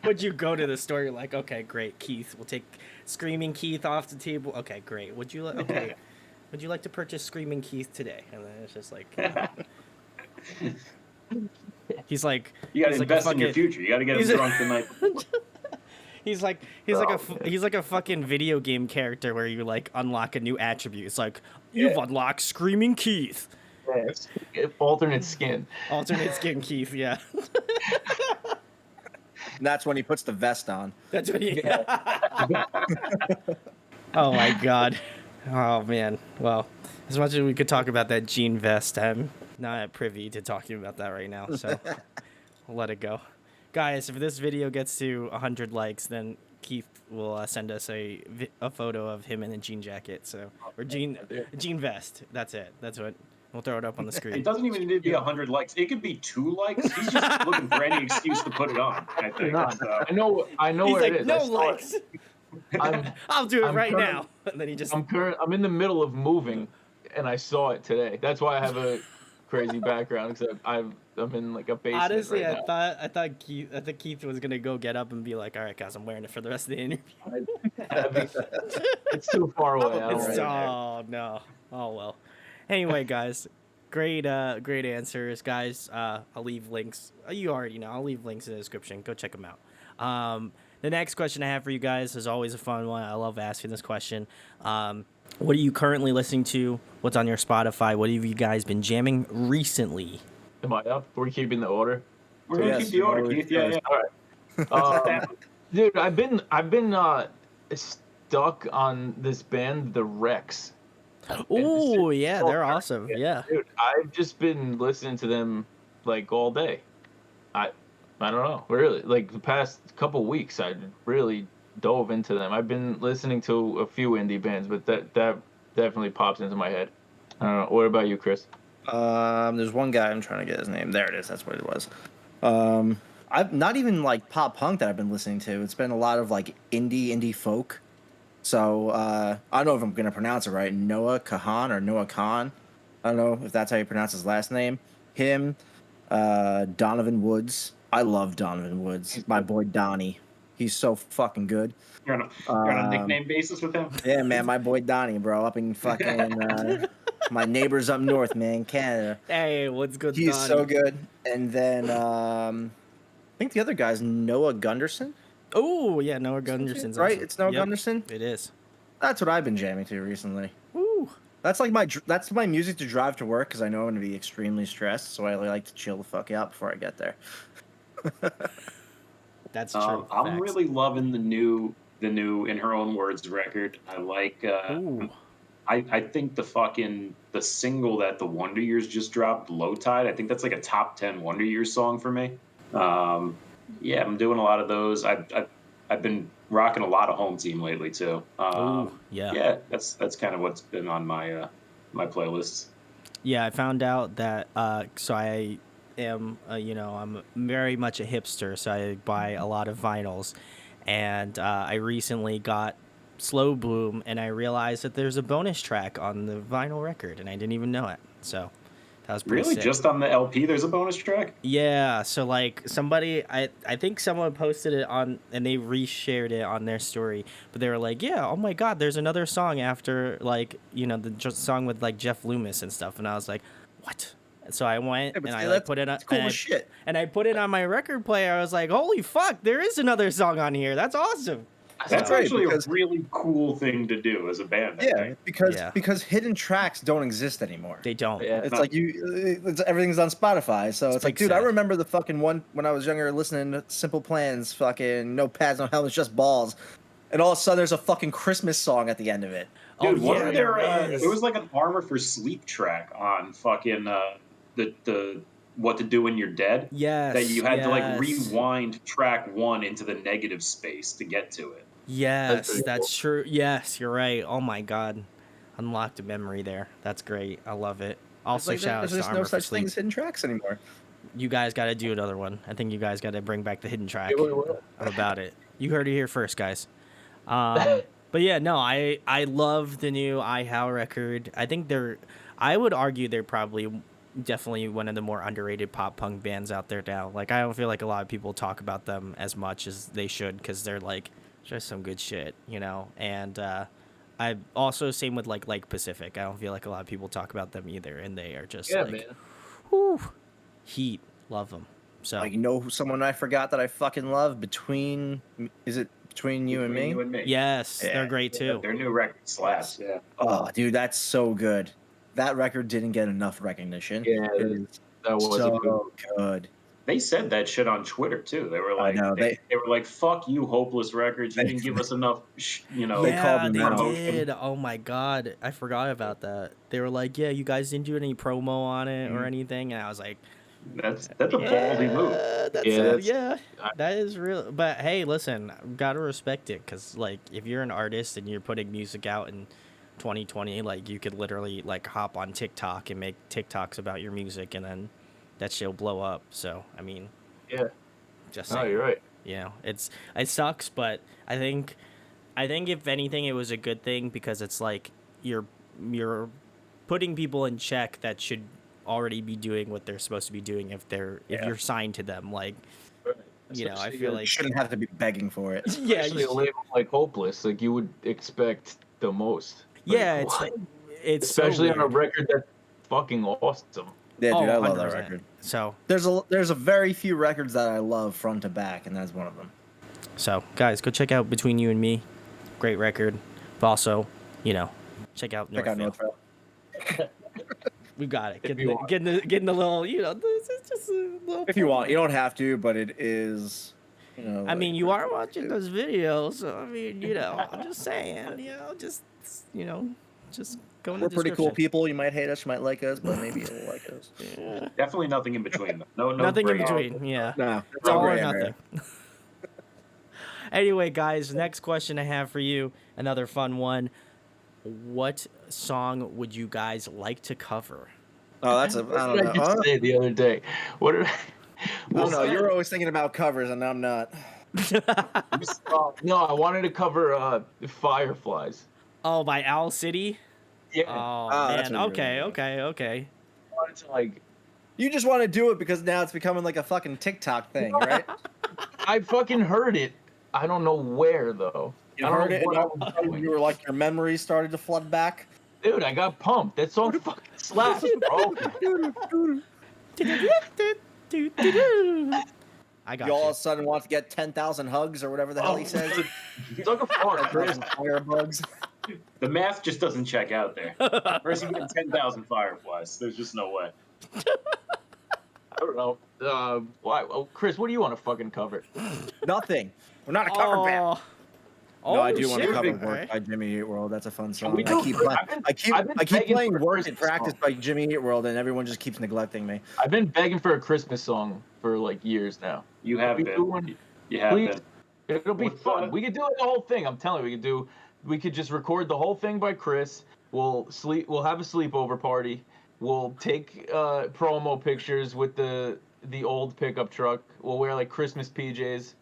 Would you go to the store? You're like, okay, great, Keith. We'll take Screaming Keith off the table. Okay, great. Would you like to purchase Screaming Keith today? And then it's just like, he's like, you got to invest in your future. You got to get him drunk the night before. He's like a fucking video game character where you like unlock a new attribute. It's like you've unlocked Screaming Keith. Yes. Alternate skin. Alternate skin Keith, yeah. And that's when he puts the vest on. That's what he. Oh my god. Oh man. Well, as much as we could talk about that jean vest, I'm not privy to talking about that right now. So I'll let it go. Guys, if this video gets to 100 likes, then Keith will send us a photo of him in a jean jacket. So, or jean vest. That's it. That's what we'll throw it up on the screen. It doesn't even need to be 100 likes. It could be 2 likes. He's just looking for any excuse to put it on. I think. So. I know He's where like, it is. no likes. I'll do it right now. And then he just. I'm in the middle of moving, and I saw it today. That's why I have a crazy background because I'm in like a basement. Honestly, right now. I thought Keith was gonna go get up and be like, "All right, guys, I'm wearing it for the rest of the interview." It's too far away. Oh no. Oh well. Anyway, guys, Great answers, guys. I'll leave links. You already know. I'll leave links in the description. Go check them out. The next question I have for you guys is always a fun one. I love asking this question. What are you currently listening to? What's on your Spotify? What have you guys been jamming recently? Am I up? We're keeping the order. We're gonna keep the order, Keith. Yeah, yeah. All right. Dude, I've been stuck on this band, the Rex. Oh yeah, so they're awesome. Yeah. Dude, I've just been listening to them like all day. I don't know, really. Like the past couple weeks, I really dove into them. I've been listening to a few indie bands, but that definitely pops into my head. I don't know. What about you, Chris? There's one guy, I'm trying to get his name. There it is. That's what it was. I've not even like pop punk that I've been listening to. It's been a lot of like indie folk. So I don't know if I'm gonna pronounce it right. Noah Kahan or Noah Khan. I don't know if that's how you pronounce his last name. Him, Donovan Woods. I love Donovan Woods. My boy Donnie. He's so fucking good. You're on a nickname basis with him? Yeah, man, my boy Donnie, bro, up in fucking my neighbors up north, man, Canada. Hey, what's good? He's Donnie? so good. And then I think the other guy's Noah Gunderson. Oh yeah, Noah Gunderson's right. awesome. It's Noah Yep, Gunderson. It is. That's what I've been jamming to recently. Woo. That's my music to drive to work because I know I'm gonna be extremely stressed, so I like to chill the fuck out before I get there. That's true. I'm Facts. really loving the new In Her Own Words record. I like. Ooh. I think the single that the Wonder Years just dropped, Low Tide. I think that's like a top 10 Wonder Years song for me. Yeah, I'm doing a lot of those. I've been rocking a lot of Home Team lately too. Ooh, yeah. Yeah, that's kind of what's been on my my playlists. Yeah, I found out that so I am I'm very much a hipster, so I buy a lot of vinyls, and I recently got Slow Bloom, and I realized that there's a bonus track on the vinyl record, and I didn't even know it. So that was pretty Really, sick. just on the LP, there's a bonus track. Yeah, so like somebody, I think someone posted it on, and they reshared it on their story, but they were like, yeah, oh my God, there's another song after like, the song with like Jeff Loomis and stuff. And I was like, what? So I went and I like put it on, cool as shit. And I put it on my record player. I was like, holy fuck, there is another song on here. That's awesome. That's great, actually because a really cool thing to do as a band. I think. because hidden tracks don't exist anymore. They don't. Yeah. It's like everything's on Spotify, so it's like, dude, sad. I remember the fucking one when I was younger, listening to Simple Plans, fucking no pads, no helmets, just balls, and all of a sudden there's a fucking Christmas song at the end of it. Dude, Oh yeah, there was like an Armor for Sleep track on fucking the What to Do When You're Dead. Yes. That you had to like rewind track 1 into the negative space to get to it. Yes, that's true. Yes, you're right. Oh my God, unlocked a memory there. That's great. I love it. Also, shout out to There's Armor no for such Sleep. thing as hidden tracks anymore. You guys got to do another one. I think you guys got to bring back the hidden track. Yeah, we will. I'm about it. You heard it here first, guys. But yeah, no, I love the new iHow record. I would argue they're probably definitely one of the more underrated pop punk bands out there now. Like, I don't feel like a lot of people talk about them as much as they should, because they're like just some good shit, and I also, same with like Pacific. I don't feel like a lot of people talk about them either, and they are just Man. whew, heat. Love them. So Like, someone I forgot that I fucking love, Between You and Me? You and me. yes, Yeah. they're great too. Their new record slaps. Yeah. Oh, dude, that's so good. That record didn't get enough recognition. Yeah, It is that was so a good. good. They said that shit on Twitter too. They were like, know, they were like, "Fuck you, Hopeless Records. You They- didn't give us enough." They Yeah, called them they out. did. Oh my God, I forgot about that. They were like, yeah, you guys didn't do any promo on it or anything, and I was like, That's a ballsy move. That is real. But hey, listen, gotta respect it, because like, if you're an artist and you're putting music out in 2020, like, you could literally like hop on TikTok and make TikToks about your music, and then that shit'll blow up. So I mean, Yeah. just No, saying. you're right. It sucks, but I think if anything, it was a good thing, because it's like you're putting people in check that should already be doing what they're supposed to be doing if you're signed to them. Like, Right. I feel You like shouldn't have to be begging for it. yeah, Especially a label like Hopeless, like you would expect the most. Like, yeah, what? it's so especially on a weird. record that's fucking awesome. Yeah, dude, Oh, I love that 100%. record. So There's a very few records that I love front to back, and that's one of them. guys, go check out Between You and Me. Great record. But also, check out Check out Northvale. Northvale. We got it. If you want. Getting the little, it's just a little. If you want, you don't have to, but it is. I mean, you are watching those videos, so I mean, I'm just saying, just go in the We're pretty cool description. people. You might hate us, you might like us, but maybe you'll like us. Yeah. Definitely nothing in between. No, Nothing in gray between. Yeah. No, It's all or gray area. nothing. Anyway, guys, next question I have for you, another fun one. What song would you guys like to cover? Oh, that's a. What I did don't I know. just say the other day? What did I don't know. You're always thinking about covers, and I'm not. No, I wanted to cover Fireflies. Oh, by Owl City? Yeah. Oh, that's man. what you're Okay. I wanted to, like, You just want to do it because now it's becoming like a fucking TikTok thing, right? I fucking heard it. I don't know where though. You I don't heard know it, what and I all of a was sudden doing. you were like, your memories started to flood back. Dude, I got pumped. That song fucking slaps, bro. I got You all of you. a sudden want to get 10,000 hugs or whatever the hell he says. It's like a fart, Chris. Firebugs. The math just doesn't check out there. Where's he getting 10,000 Fireflies? There's just no way. I don't know. Why? Oh, Chris, what do you want to fucking cover? Nothing. We're not a cover band. Oh, No, I do want to shit. cover Okay. Work by Jimmy Eat World. That's a fun we song. do- I keep I've been begging playing for a Work in Christmas Practice song. by Jimmy Eat World, and everyone just keeps neglecting me. I've been begging for a Christmas song for like years now. You have We been. do one- You have please. been. It'll be What's fun. that? We could do the whole thing. I'm telling you, we could just record the whole thing by Chris. We'll have a sleepover party. We'll take promo pictures with the old pickup truck. We'll wear like Christmas PJs.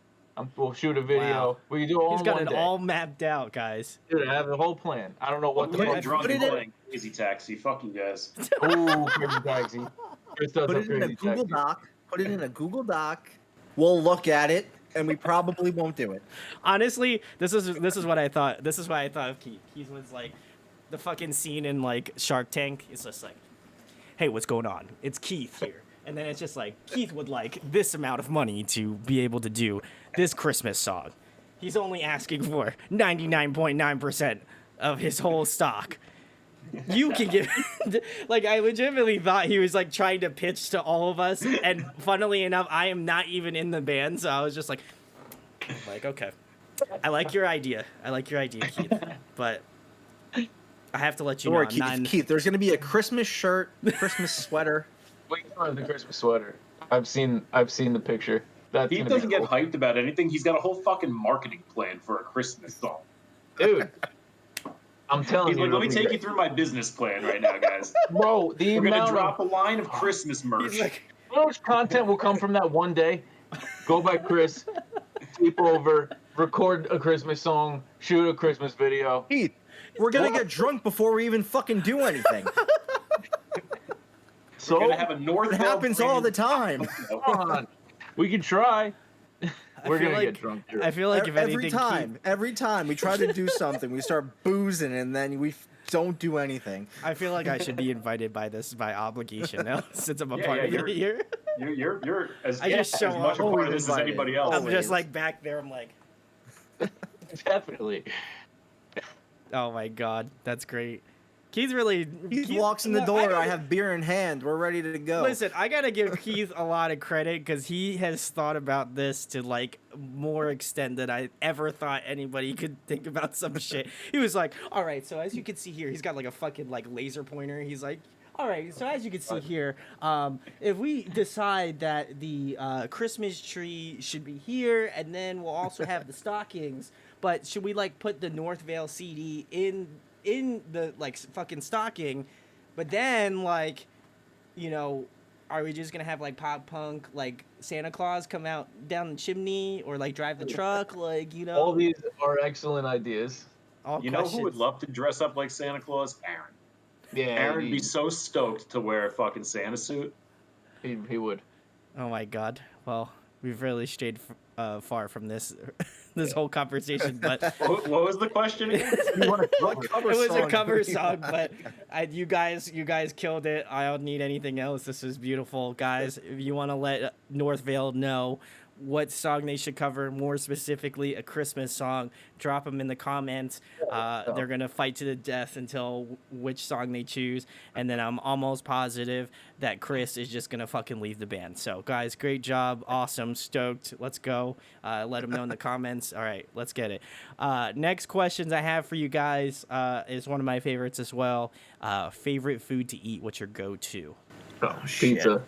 We'll shoot a video. Wow. We can do it all He's in got one it day. all mapped out, guys. Dude, I have the whole plan. I don't know what the Put fuck. it drunk put and it in- playing Crazy Taxi. Fuck you guys. Ooh, Crazy Taxi. Chris does Put have it in a Crazy Google Taxi. Doc. Put it in a Google Doc. We'll look at it, and we probably won't do it. Honestly, this is what I thought. This is why I thought of Keith. Keith was like the fucking scene in like Shark Tank. It's just like, hey, what's going on? It's Keith here. And then it's just like, Keith would like this amount of money to be able to do this Christmas song. He's only asking for 99.9% of his whole stock. You can give, like, I legitimately thought he was like trying to pitch to all of us. And funnily enough, I am not even in the band. So I was just like, okay, I like your idea. Keith. But I have to let you Don't know, worry, I'm Keith, not in- Keith. There's gonna be a Christmas shirt, Christmas sweater. Wait for the Christmas sweater. I've seen the picture. That's He gonna doesn't be get cool. hyped about anything. He's got a whole fucking marketing plan for a Christmas song. Dude. I'm telling He's you. like, let me it'll be take you great. through my business plan right now, guys. Bro, the We're gonna amount drop of a line of Christmas merch. He's like, you know how much content will come from that one day? Go by Chris, sleep over, record a Christmas song, shoot a Christmas video. Keith, we're gonna get drunk before we even fucking do anything. So We're gonna have a Northvale. It happens all the time. come on. We can try. We're feel gonna like- get drunk. Too. I feel like if anything, every time we try to do something, we start boozing and then we don't do anything. I feel like I should be invited by obligation now, since I'm a Yeah, part yeah, of it here. You're as, I just show as much a up. part of this as Always anybody invited. else. I'm just like back there. I'm like, Definitely. oh my god, that's great. Keith really. Keith walks in the no, door. I I have beer in hand. We're ready to go. Listen, I gotta give Keith a lot of credit because he has thought about this to like more extent than I ever thought anybody could think about some shit. He was like, all right, so as you can see here, he's got like a fucking like laser pointer. He's like, all right, so as you can see here, if we decide that the Christmas tree should be here, and then we'll also have the stockings, but should we like put the Northvale CD in the like fucking stocking, but then like, are we just gonna have like pop punk like Santa Claus come out down the chimney or like drive the truck, like All these are excellent ideas. all You know who would questions. love to dress up like Santa Claus? Aaron. Yeah, Aaron would be so stoked to wear a fucking Santa suit. he would. Oh my god. Well, we've really strayed far from this this whole conversation, but What was the question again? What cover it was a song? cover song. But you guys killed it. I don't need anything else. This was beautiful, guys. If you want to let Northvale know what song they should cover, more specifically a Christmas song, drop them in the comments. They're gonna fight to the death until which song they choose, and then I'm almost positive that Chris is just gonna fucking leave the band. So guys, great job, awesome, stoked. Let's go. Let them know in the comments. All right, let's get it. Next questions I have for you guys is one of my favorites as well. Favorite food to eat? What's your go-to? Pizza.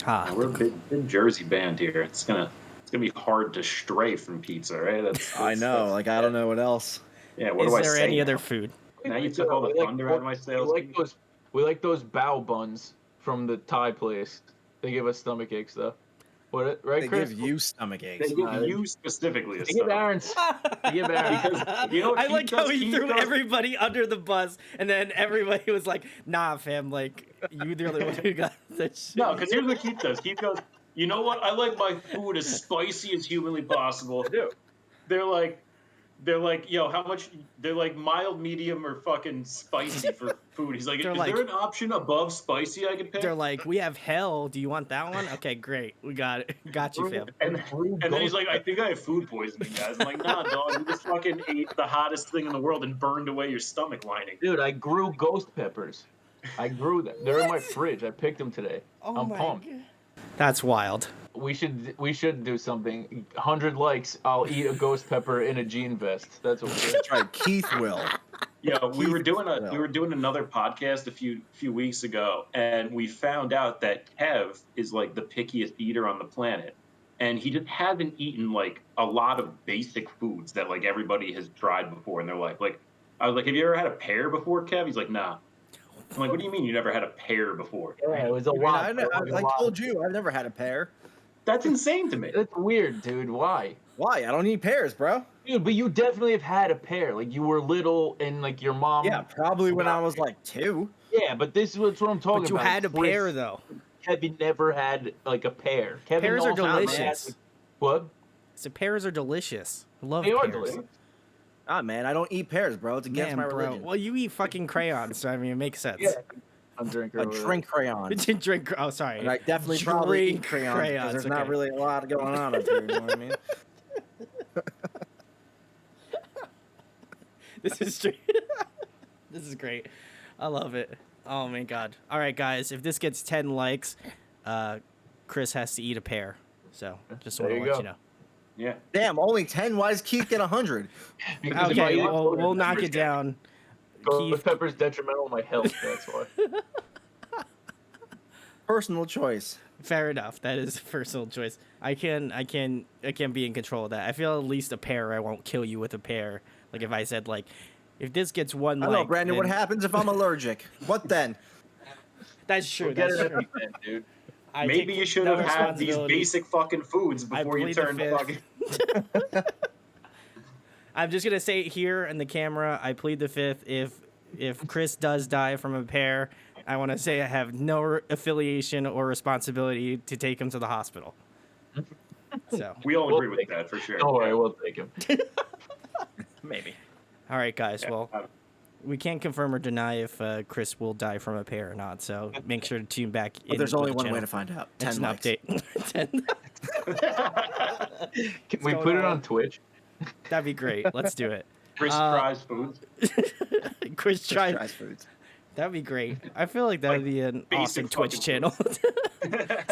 Yeah, we're a big Jersey band here. It's gonna be hard to stray from pizza, right? I know. Like I don't know what else. Yeah. What Is do I there say any now? other food? Now you took all the thunder out of my sales. We like those bao buns from the Thai place. They give us stomach aches though. What right, They Chris? give you stomach aches. They give you specifically a They give stomach. Aaron's. They give Aaron's. Because you know what I Keith like how does? he Keith threw does- everybody under the bus, and then everybody was like, "Nah, fam, like you the only one who got that shit." No, because here's what Keith does. Keith goes, you know what? I like my food as spicy as humanly possible. I do. They're like, yo, how much? They're like mild, medium, or fucking spicy for food. He's like, They're is like- there an option above spicy I could pick? They're like, "We have hell. Do you want that one? Okay, great. We got it. Got you, fam." And then he's like, I think I have food poisoning, guys. I'm like, nah, dog. You just fucking ate the hottest thing in the world and burned away your stomach lining. Dude, I grew ghost peppers. I grew them. They're in my fridge. I picked them today. Oh I'm my pumped. God. That's wild. We should do something. 100 likes, I'll eat a ghost pepper in a jean vest. That's what we do. That's right. Keith will. Yeah, we were doing Keith another podcast a few weeks ago, and we found out that Kev is like the pickiest eater on the planet, and he just hasn't eaten like a lot of basic foods that like everybody has tried before, and they're like I was like, have you ever had a pear before, Kev? He's like, nah. I'm like, what do you mean you never had a pear before? Yeah, it was a I mean, lot. I told you, I've never had a pear. That's insane to me. That's weird, dude. Why? Why? I don't eat pears, bro. Dude, but you definitely have had a pear. Like you were little and like your mom. Yeah, probably when I was like 2. Yeah, but this is what I'm talking But you about. had a Chris, pear though. Kevin never had like a pear. Kevin Pears are also never had, delicious. like, what? So pears are delicious. I love They are pears. delicious. Ah, man, I don't eat pears, bro. It's against Man, my bro. religion. Well, you eat fucking crayons, so I mean, it makes sense. Yeah. I'm drinking. I drink crayons. Drink. Oh, sorry. And I definitely probably eat Drink crayons, because crayons, there's okay. not really a lot going on up here, you know what I mean? This is straight. This is great. I love it. Oh my god. All right, guys. If this gets 10 likes, Chris has to eat a pear. So just want There to you let go. you know. Yeah. Damn, only 10? Why does Keith get 100? Because if I Okay, eat well, ghost we'll knock peppers, it down. Ghost Keith. pepper's detrimental to my health. That's why. Personal choice. Fair enough. That is a personal choice. I can be in control of that. I feel at least a pear. I won't kill you with a pear. Like if I said like, if this gets one I like, know, Brandon, what then- happens if I'm allergic? What then? That's true. Get That's it true. then, dude. I Maybe take you should no have had these responsibility. basic fucking foods I before you plead the turned fifth. fucking. I'm just gonna say it here in the camera. I plead the fifth. If Chris does die from a pear, I want to say I have no affiliation or responsibility to take him to the hospital. So, We all We'll agree with take that for sure. Don't worry, we'll take him. Maybe. all right, guys. Yeah, Well, we can't confirm or deny if Chris will die from a pear or not. So make sure to tune back. But there's only one way channel. to find out. It's 10 an likes. update. 10. Can we going put it on? on Twitch? That'd be great. Let's do it. Chris tries foods. Chris tries. Tries foods. That'd be great. I feel like that would be an basic awesome Twitch fucking channel.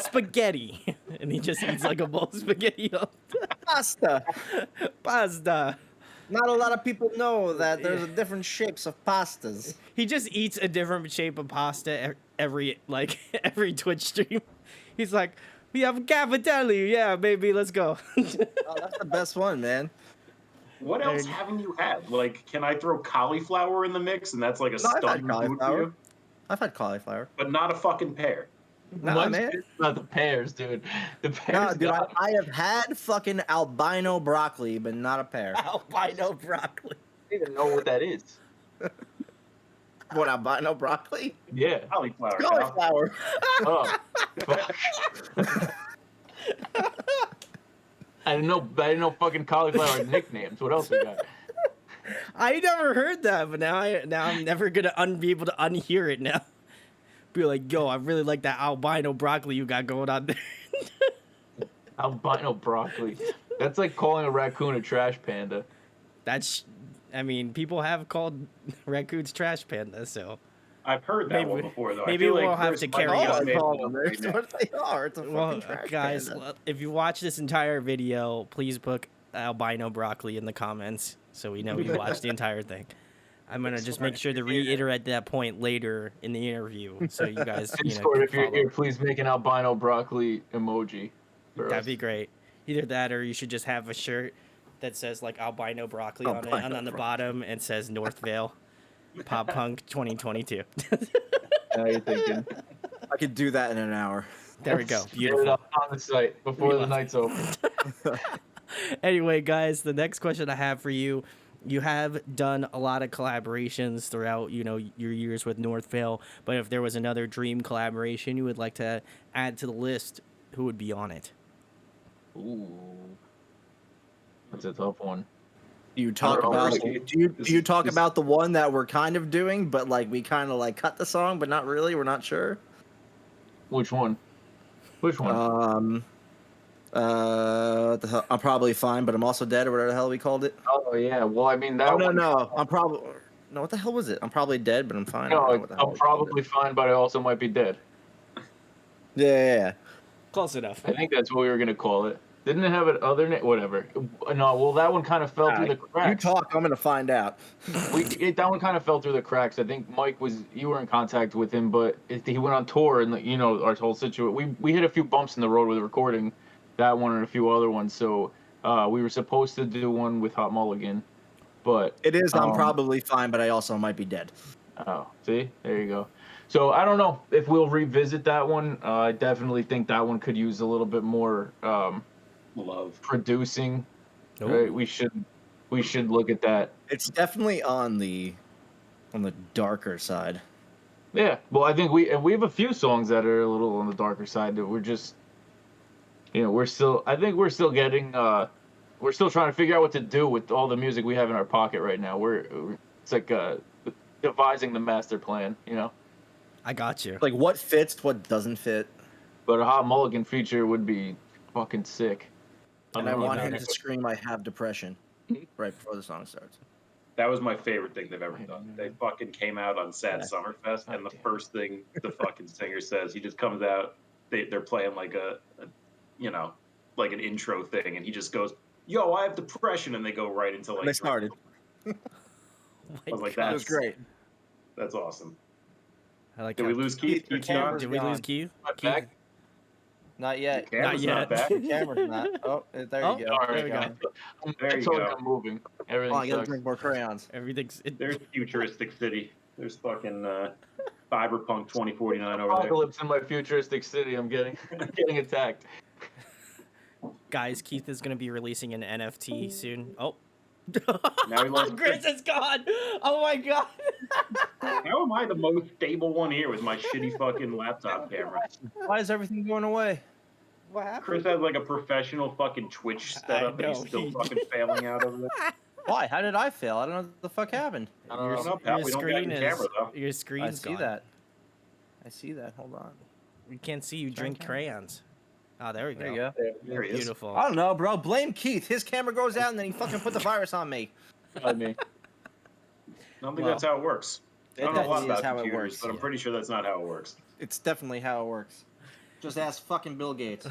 Spaghetti. And he just eats like a bowl of spaghetti. Pasta. Pasta. Not a lot of people know that there's different shapes of pastas. He just eats a different shape of pasta every Twitch stream. He's like, we have cavatelli. Yeah, baby, let's go. Oh, that's the best one, man. What else haven't you had? Like, can I throw cauliflower in the mix and that's like a No, I've had stunning food for cauliflower. you? I've had cauliflower. But not a fucking pear. Nah, Mine's man. not the pears, dude. The pears. Nah, dude, got- I have had fucking albino broccoli, but not a pear. Albino broccoli. I don't even know what that is. What, albino broccoli? Yeah. Cauliflower. Cauliflower. Oh. I didn't know fucking cauliflower had nicknames. What else we got? I never heard that, but now I'm never gonna be able to unhear it now. Be like, yo, I really like that albino broccoli you got going on there. Albino broccoli. That's like calling a raccoon a trash panda. I mean, people have called raccoons trash panda, so I've heard that one before, though. maybe I feel we'll like have Chris to might carry be on. made Call one them. right That's now. what they are. It's a well, fucking trash guys, panda. if you watch this entire video, please put albino broccoli in the comments so we know you watched the entire thing. I'm gonna just make sure to reiterate that point later in the interview, so you guys, Discord, can if you're follow. here, please make an albino broccoli emoji. For That'd us. be great. Either that, or you should just have a shirt that says like albino broccoli on it, and on the bottom it says Northvale, Pop Punk 2022. Now you're thinking. I could do that in an hour. There we go. Get it Beautiful. up on the site before the night's over. Anyway, guys, the next question I have for you. You have done a lot of collaborations throughout, your years with Northvale, but if there was another dream collaboration you would like to add to the list, who would be on it? Ooh, that's a tough one. You talk Oh, about really? do you talk about the one that we're kind of doing, but like we kind of like cut the song, but not really. We're not sure. Which one? Which one? What the hell? I'm probably fine, but I'm also dead, or whatever the hell we called it. Oh yeah. Well, I mean that. Oh no, one, no, I'm probably no. What the hell was it? I'm probably dead, but I'm fine. I don't know No, what the hell I'm we called probably fine, but I also might be dead. it. Yeah. Close enough. I think that's what we were gonna call it. Didn't it have an other name? Whatever. No, well, that one kind of fell through the You cracks. talk. I'm gonna find out. That one kind of fell through the cracks. I think you were in contact with him, but he went on tour, and our whole situation. We hit a few bumps in the road with recording that one and a few other ones. So we were supposed to do one with Hot Mulligan, but It is. I'm probably fine, but I also might be dead. oh, see, there you go. So I don't know if we'll revisit that one. I definitely think that one could use a little bit more Love. producing. Ooh. Right? We should look at that. It's definitely on the darker side. Yeah. Well, I think we have a few songs that are a little on the darker side that we're just, I think we're still getting, we're still trying to figure out what to do with all the music we have in our pocket right now. It's like devising the master plan, I got you. Like what fits, what doesn't fit, But a Hot Mulligan feature would be fucking sick. and I don't know want about him it. to scream, "I have depression," right before the song starts. That was my favorite thing they've ever done. They fucking came out on Sad Summerfest, and the first thing the fucking singer says, he just comes out. They're playing like like an intro thing, and he just goes, "Yo, I have depression," and they go right into like. And they started. Oh I was like, my God. It was great. That's awesome. I like Did how- we lose Keith? Your Keith's gone? camera's Did we lose gone. Keith? Back? Not yet. Camera's Not not yet. back. Your camera's not. Oh, there Oh, you go. All There right, we go. guys. There you It's all go. moving. Oh, Everything I gotta sucks. drink more crayons. Everything's. There's futuristic city. There's fucking Cyberpunk 2049 over there. Apocalypse in my futuristic city. I'm getting attacked. Guys, Keith is gonna be releasing an NFT soon. Oh. Now we lost Chris is gone. Oh my God. How am I the most stable one here with my shitty fucking laptop camera? Why is everything going away? What happened? Chris has like a professional fucking Twitch setup, and he's know, still he- fucking failing out over there. Why? How did I fail? I don't know what the fuck happened. I don't Your- know. Pat, Your we don't got screen your is. camera, though. Your screen's I see gone. that. I see that. Hold on. We can't see you drink crayons. Oh, there we go. There you go. There he is. Beautiful. I don't know, bro. Blame Keith. His camera goes out and then he fucking put the virus on me. I mean, I don't think Well, that's how it works. I It don't know a lot definitely is about how it computers, works. but I'm pretty sure that's not how it works. It's definitely how it works. Just ask fucking Bill Gates.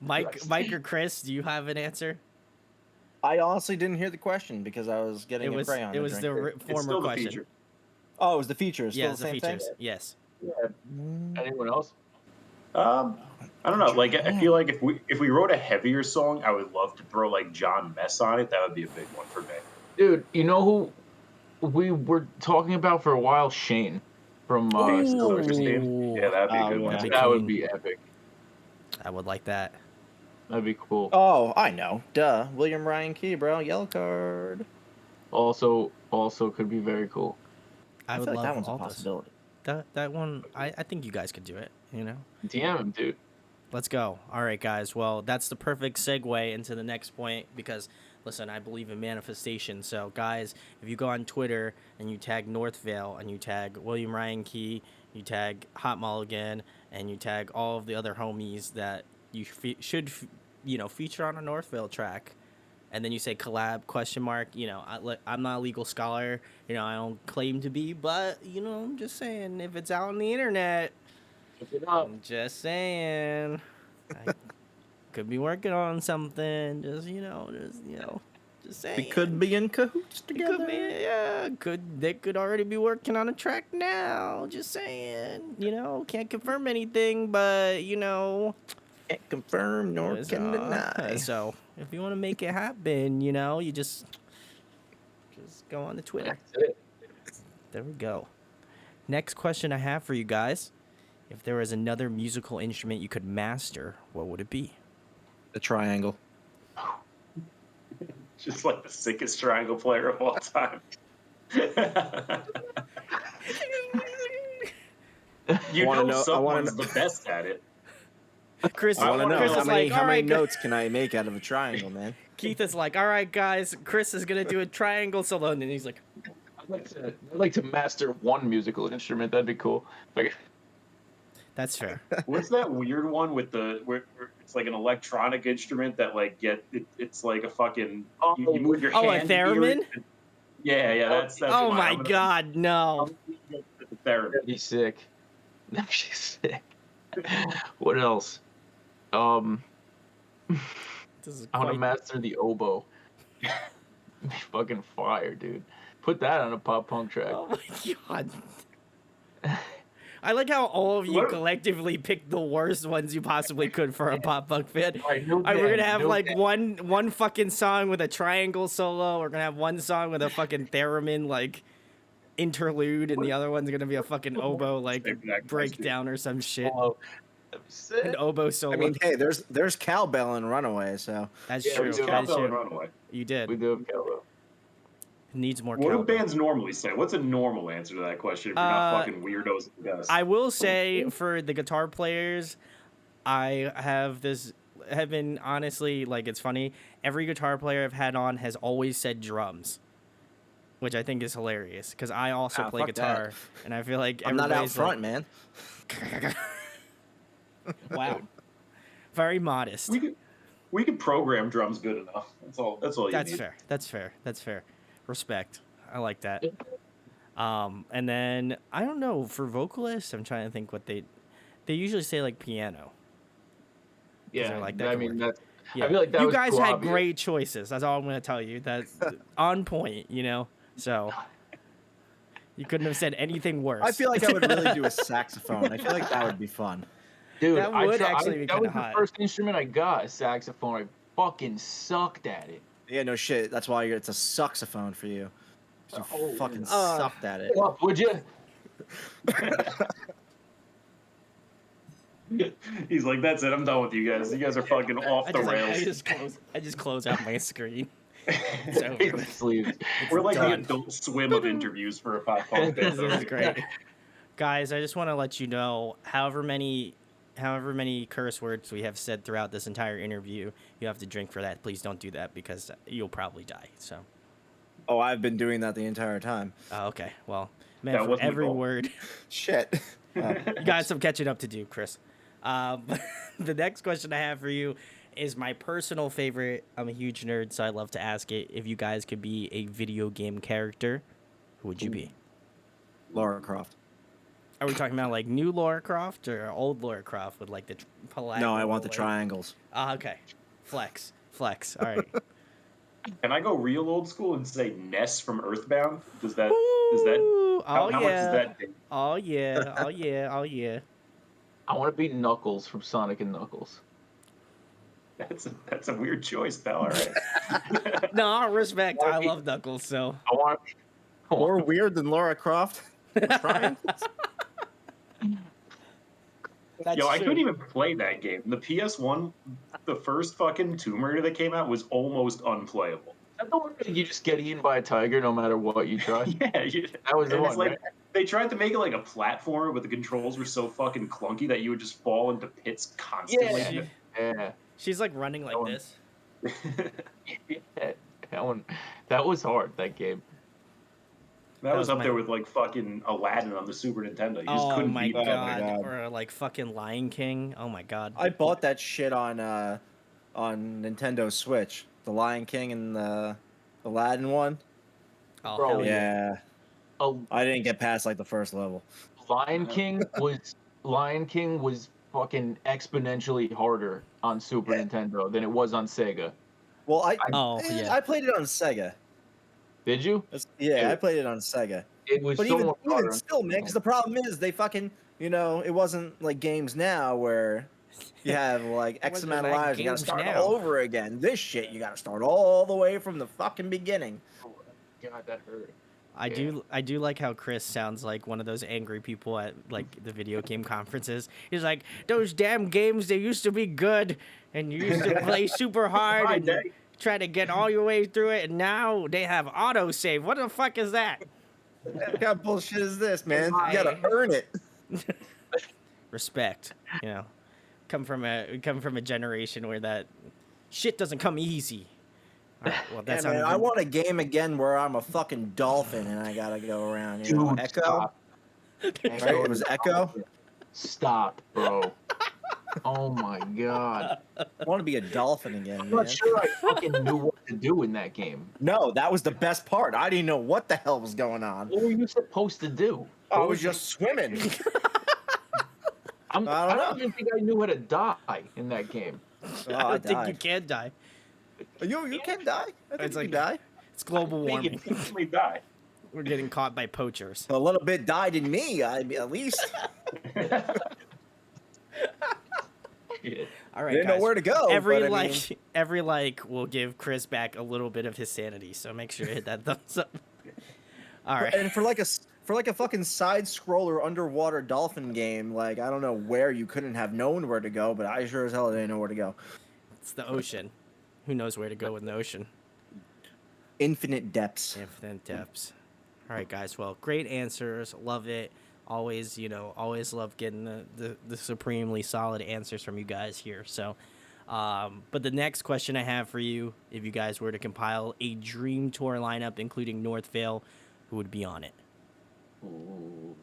Mike or Chris, do you have an answer? I honestly didn't hear the question because I was getting It a was. crayon. It to was drink. the It's former still the question. feature. Oh, it was the features. Yeah, Still it's the the same features. thing? Yes. anyone else? I don't know. Like, I feel like if we wrote a heavier song, I would love to throw like John Mess on it. That would be a big one for me. Dude, you know who we were talking about for a while? Shane from Okay, Still so Christine. Christine. Yeah, that'd be a Oh, good yeah. one. That'd be That would clean. be epic. I would like that. That'd be cool. Oh, I know. Duh. William Ryan Key, bro. Yellow card. Also could be very cool. I would feel like love that one's a all this. possibility. That one. I think you guys could do it. You know. DM him, dude. Let's go. All right, guys. Well, that's the perfect segue into the next point because, listen, I believe in manifestation. So, guys, if you go on Twitter and you tag Northvale and you tag William Ryan Key, you tag Hot Mulligan, and you tag all of the other homies that you should, feature on a Northvale track, and then you say collab ? I'm not a legal scholar. I don't claim to be, but I'm just saying if it's out on the internet. I'm just saying, I could be working on something. Just saying. We could be in cahoots It together. could be, yeah. They could already be working on a track now. Just saying. Can't confirm anything, but Can't confirm nor can deny. So if you want to make it happen, you just go on the Twitter. That's it. There we go. Next question I have for you guys. If there was another musical instrument you could master, what would it be? The triangle. Just like the sickest triangle player of all time. You wanna know know- I wanna someone's the best at it. Chris, I I want to know Chris how is many, like, how all many right, notes can I make out of a triangle, man? Keith is like, all right, guys, Chris is gonna do a triangle solo, and then he's like, I'd like to master one musical instrument. That'd be cool. Like, that's fair. What's that weird one with where it's like an electronic instrument that like it's like a fucking you move your Oh, a hand to hear it. theremin? Yeah, that's Oh what my I'm gonna- God, no. The theremin. that'd be sick. That'd be sick. What else? This is I want to quite- master the oboe. Fucking fire, dude. Put that on a pop punk track. Oh my God. I like how all of you What- collectively picked the worst ones you possibly could for a pop punk fan. Alright, no We're gonna band, have no like band. one fucking song with a triangle solo. We're gonna have one song with a fucking theremin like interlude, and the other one's gonna be a fucking oboe like Exact question. breakdown or some shit. Oh, that'd be sick. An oboe solo. I mean, hey, there's cowbell in Runaway, so That's yeah, true. we do. That's Cowbell and true. Runaway. You did. We do have cowbell. Needs more What do cowbell. bands normally say? What's a normal answer to that question if you're not fucking weirdos like us? I will say for the guitar players, I have been honestly, like, it's funny. Every guitar player I've had on has always said drums, which I think is hilarious because I also play fuck guitar, that. and I feel like I'm not out everybody's front, man. Like, wow, very modest. We could program drums good enough. That's all you That's need. fair. That's fair. That's fair. Respect. I like that. And then I don't know for vocalists. I'm trying to think what they usually say like piano. Yeah, they're like, that I could mean work. that's. Yeah. I feel like that you was guys too had obvious. great choices. That's all I'm going to tell you. That's on point, So you couldn't have said anything worse. I feel like I would really do a saxophone. I feel like that would be fun. Dude, That would actually be that kinda was hot. the first instrument I got, a saxophone. I fucking sucked at it. Yeah, no shit. That's why it's a suxophone for you. 'Cause you Oh, fucking uh, sucked at it. Well, would you? He's like, that's it. I'm done with you guys. You guys are fucking off the rails. I just close out my screen. It's over. Sleeves. We're like done. the Adult Swim of interviews for a pop punk band. This is great. Guys, I just want to let you know, however many curse words we have said throughout this entire interview, you have to drink for that. Please don't do that because you'll probably die. So, Oh, I've been doing that the entire time. okay. Well, That man, for wasn't the every goal. word, Shit. you got some catching up to do, Chris. The next question I have for you is my personal favorite. I'm a huge nerd, so I love to ask it. If you guys could be a video game character, who would you be? Lara Croft. Are we talking about like new Lara Croft or old Lara Croft with like the No, I want the like- triangles. Okay. Flex. All right. Can I go real old school and say Ness from Earthbound? Does that Ooh, how oh much does yeah. that take? Oh yeah. Oh yeah. Oh yeah. I want to be Knuckles from Sonic and Knuckles. That's a weird choice, pal. All right. No, I respect. I love Knuckles, so I want. More weird than Lara Croft. Triangles? that's Yo, I true. couldn't even play that game. The PS1, the first fucking Tomb Raider that came out was almost unplayable. I don't want you just get eaten by a tiger no matter what you try. Yeah, That was the and one, it's like right? They tried to make it like a platformer, but the controls were so fucking clunky that you would just fall into pits constantly. She, Yeah. she's like running like one- this. Yeah, that one, that was hard. That game. That was was up my- there with like fucking Aladdin on the Super Nintendo. You just Oh couldn't my beat that. god. God. Or like fucking Lion King. Oh my god. I bought that shit on Nintendo Switch. The Lion King and the Aladdin one. Oh Bro, hell yeah. Yeah. A I didn't get past like the first level. Lion King was fucking exponentially harder on Super Nintendo than it was on Sega. Well, Oh, yeah. I played it on Sega. Did you? Yeah, I It- played it on Sega. It was But so even much harder. even still, man, because the problem is they fucking, it wasn't like games now where you have like X wasn't amount of like lives, you gotta games start now. all over again. This shit, you gotta start all the way from the fucking beginning. God, that hurt. I do like how Chris sounds like one of those angry people at like the video game conferences. He's like, those damn games, they used to be good and you used to play super hard My and day. try to get all your way through it, and now they have autosave. What the fuck is that? What kind of bullshit is this, man? You gotta earn it. Respect, come from a generation where that shit doesn't come easy. All right, well, Yeah, that's man, I want a game again where I'm a fucking dolphin and I gotta go around. Dude, Echo, stop. right? It was Echo. Stop, bro. Oh my god. I want to be a dolphin again, I'm man. not sure I fucking knew what to do in that game. No, that was the best part. I didn't know what the hell was going on. What were you supposed to do? I was just swimming. I don't don't know. even think I knew how to die in that game. Oh, I I don't think you died. can die. You can die. I think It's you like- can die. It's global Make warming. it instantly die. We're getting caught by poachers. A little bit died in me, at least. Shit. All right, Didn't know guys. where to go. Every but, I like, mean, every like will give Chris back a little bit of his sanity. So make sure to hit that thumbs up. All right. and for like a fucking side scroller underwater dolphin game, like I don't know where you couldn't have known where to go, but I sure as hell didn't know where to go. It's the ocean. Who knows where to go in the ocean? Infinite depths. Infinite depths. All right, guys. Well, great answers. Love it. Always, always love getting the supremely solid answers from you guys here. So, but the next question I have for you, if you guys were to compile a dream tour lineup, including Northvale, who would be on it? Ooh.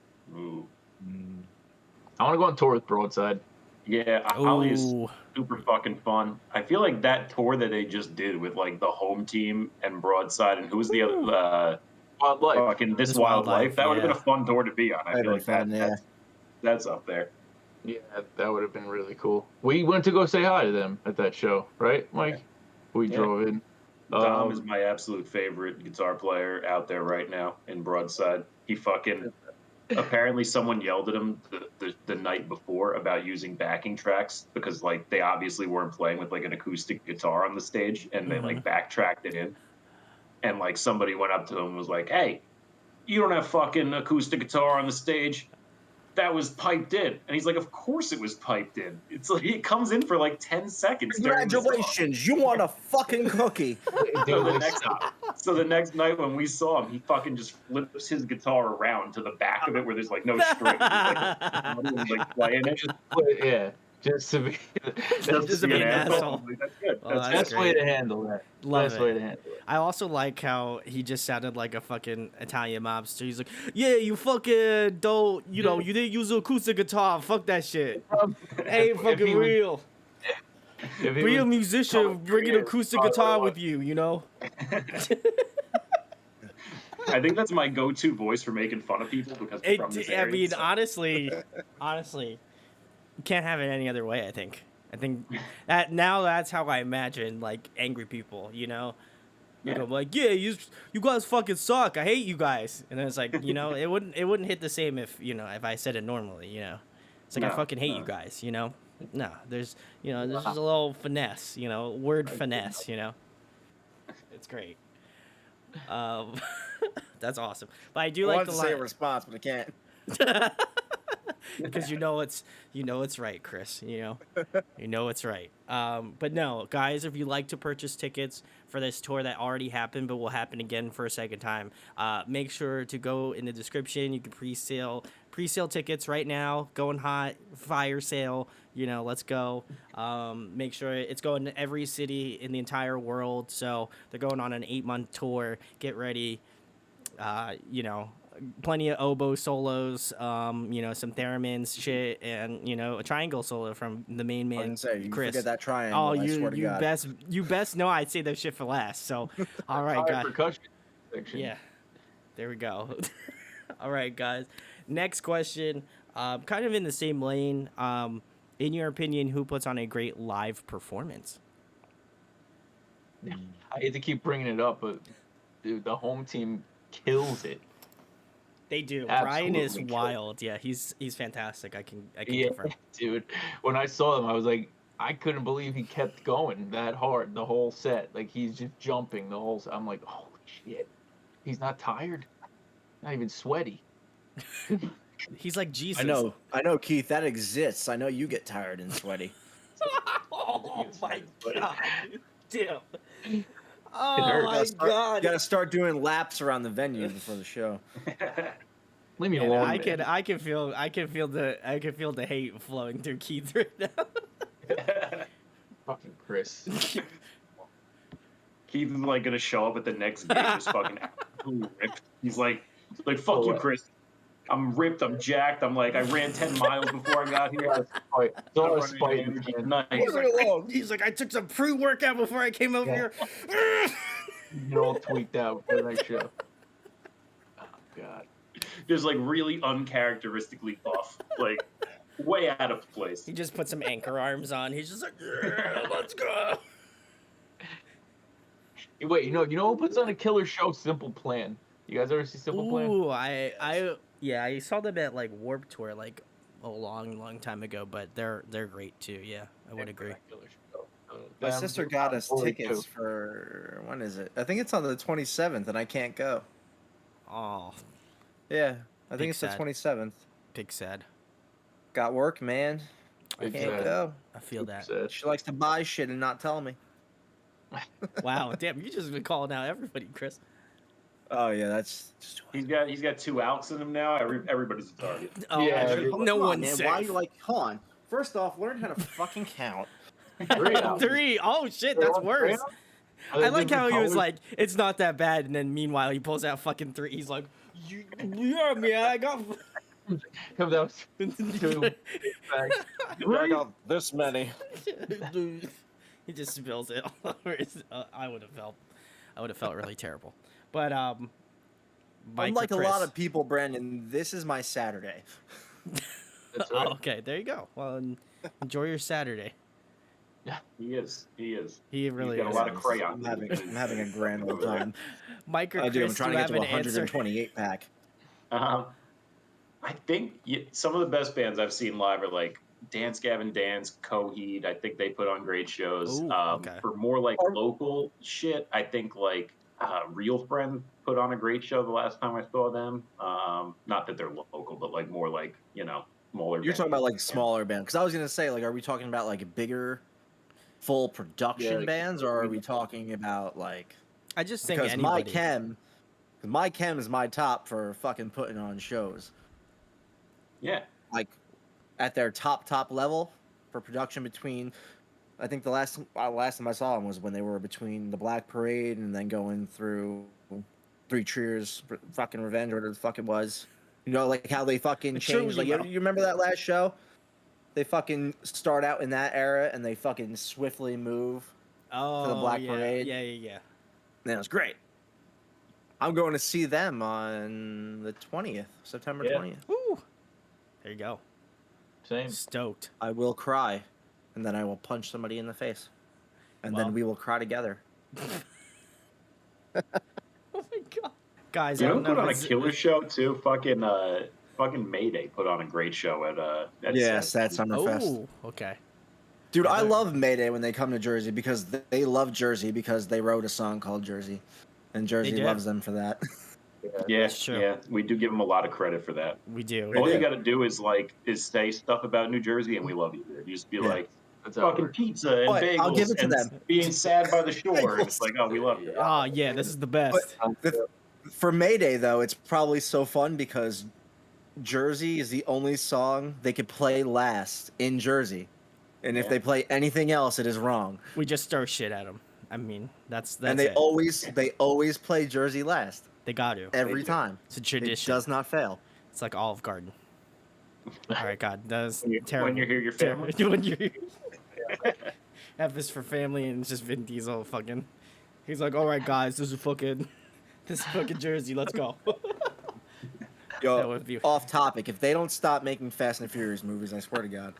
I want to go on tour with Broadside. Yeah, Ollie is Ooh. super fucking fun. I feel like that tour that they just did with like the home team and Broadside and who was the other Wildlife. fucking This This Wildlife. Wildlife, That would have yeah. been a fun tour to be on. I That'd feel been like fun, yeah. that's up there. Yeah, that would have been really cool. We went to go say hi to them at that show, right, Mike? We Yeah. drove in. Dom is my absolute favorite guitar player out there right now in Broadside. He fucking apparently someone yelled at him the night before about using backing tracks because like they obviously weren't playing with like an acoustic guitar on the stage and they like backtracked it in. And like somebody went up to him and was like, "Hey, you don't have fucking acoustic guitar on the stage. That was piped in." And he's like, "Of course it was piped in. It's like it comes in for like 10 seconds." during the song." Congratulations, you want a fucking cookie. So the, Dude, next, so the next night when we saw him, he fucking just flips his guitar around to the back of it where there's like no strings. He's like playing it. yeah, just to be. Just to be an asshole. Like, that's good. Well, That's that's Best way great. to handle that. Love Best it. way to handle it. I also like how he just sounded like a fucking Italian mobster. He's like, "Yeah, you fucking don't, you didn't use an acoustic guitar. Fuck that shit. Ain't If fucking he was- real. If he Be a was- musician. Bring an acoustic guitar with you. I think that's my go-to voice for making fun of people because I'm from this I area. mean, so- honestly, you can't have it any other way. I think that's how I imagine like angry people. Yeah. I'm like, yeah, you guys fucking suck. I hate you guys. And then it's like, it wouldn't hit the same if I said it normally. It's like I No, fucking hate no. you guys. No, there's there's just a little finesse. Word finesse. It's great. That's awesome. But I do I like wanted the to say a line. response, but I can't. because you know it's right, Chris. You know it's right. But no, guys, if you like to purchase tickets for this tour that already happened but will happen again for a second time, make sure to go in the description. You can pre-sale tickets right now, going hot, fire sale. Let's go. Make sure it's going to every city in the entire world. So they're going on an 8-month tour. Get ready. Plenty of oboe solos, some theremins shit, and a triangle solo from the main man, You Chris. forget that triangle. Oh, I swear to God. you best know I'd say that shit for last. So, all right, High guys. percussion section. Yeah, there we go. All right, guys. Next question, kind of in the same lane. In your opinion, who puts on a great live performance? I hate to keep bringing it up, but dude, the home team kills it. They do. Absolutely Brian is kills it. wild. Yeah, he's fantastic. I can Yeah, confirm. dude. When I saw him, I was like, I couldn't believe he kept going that hard the whole set. Like he's just jumping the whole set. I'm like, holy shit, he's not tired, not even sweaty. He's like Jesus. I know, Keith. That exists. I know you get tired and sweaty. Oh my god, damn. hurts. Oh my god. You gotta start doing laps around the venue before the show. Leave me Man, alone. I can feel the hate flowing through Keith right now. Fucking Chris. Keith is like gonna show up at the next game just fucking absolutely ripped. He's like fuck you, Chris. I'm ripped. I'm jacked. I'm like I ran 10 miles before I got here. It's all a spite. He's like, I took some pre-workout before I came over here. You're all tweaked out for the next show. Oh god. Just like really uncharacteristically buff, like way out of place. He just put some anchor arms on. He's just like, yeah, let's go. Wait, you know who puts on a killer show? Simple Plan. You guys ever see Simple Plan? Ooh, I saw them at like Warped Tour like a long time ago, but they're great too. Yeah, I would agree. My sister got us tickets for when is it? I think it's on the 27th, and I can't go. Oh, Yeah, I Big think it's sad. the 27th. big sad. Got work, man. I Big can't sad. go. I feel that. Sad. She likes to buy shit and not tell me. Wow, damn, you just been calling out everybody, Chris. Oh yeah, that's just He's got 2 outs in him now. Everybody's a target. Oh, Yeah, no Come on, one's man. safe. Why are you like? Hold on. First off, learn how to fucking count. 3 out. 3. Oh shit, that's worse. Are they I like how different he was colors? like, it's not that bad, and then meanwhile he pulls out fucking 3. He's like, yeah, man, I got. Comes out 2 bags. I got this many. He just spills it all over his. I would have felt really terrible. But Mike Unlike or a lot Chris? of people, Brandon, this is my Saturday. That's right. Oh, okay, there you go. Well, enjoy your Saturday. He is. He really He's got is. a lot of crayon. I'm having a grand old time. Mike or I do. I'm Chris, trying do to you get have to an answer? 128 pack. I think some of the best bands I've seen live are like Dance Gavin Dance, Coheed. I think they put on great shows. Ooh, okay. For more like local shit, I think like Real Friend put on a great show the last time I saw them. Not that they're local, but like more like smaller. You're talking about like bands. smaller bands, because I was gonna say, like, are we talking about like bigger, full production like, bands, or are we talking about like? I just think Because anybody. my chem is my top for fucking putting on shows. Yeah. Like at their top level for production between. I think the last time I saw them was when they were between the Black Parade and then going through Three Cheers, fucking Revenge, or whatever the fuck it was. You know, like how they fucking It's true, changed. you Like, know. you remember that last show? They fucking start out in that era and they fucking swiftly move. Oh, the Black yeah, Parade. Yeah. And it was great. I'm going to see them on the 20th, September Yeah. 20th. Woo. There you go. Same. Stoked. I will cry, and then I will punch somebody in the face, and Wow. then we will cry together. Oh my god, guys! You I know don't who put know on a if it's- killer show too? Fucking Mayday put on a great show at Yes, Seth. that's Summerfest. Oh, okay. Dude, I Yeah. love Mayday when they come to Jersey because they love Jersey because they wrote a song called Jersey, and Jersey did. loves them for that. Yeah, That's true. yeah, we do give them a lot of credit for that. We do. All do. you got to do is say stuff about New Jersey, and we love you here. You just be Yeah. like, That's how it fucking works. pizza and But I'll give bagels it to and them. being sad by the shore, and it's like, oh, we love you. Oh yeah, this is the best. For May Day, though, it's probably so fun because Jersey is the only song they could play last in Jersey. And if Yeah. they play anything else, it is wrong. We just throw shit at them. I mean, that's And they it. always play Jersey last They got to. every do. time. It's a It tradition. does not fail. It's like Olive Garden. All right, God, that was When terrible. you're here, your family. When you're here. F is for family, and it's just Vin Diesel fucking. He's like, all right, guys, this is fucking Jersey. Let's go. That Yo, would be- off topic. If they don't stop making Fast and Furious movies, I swear to God.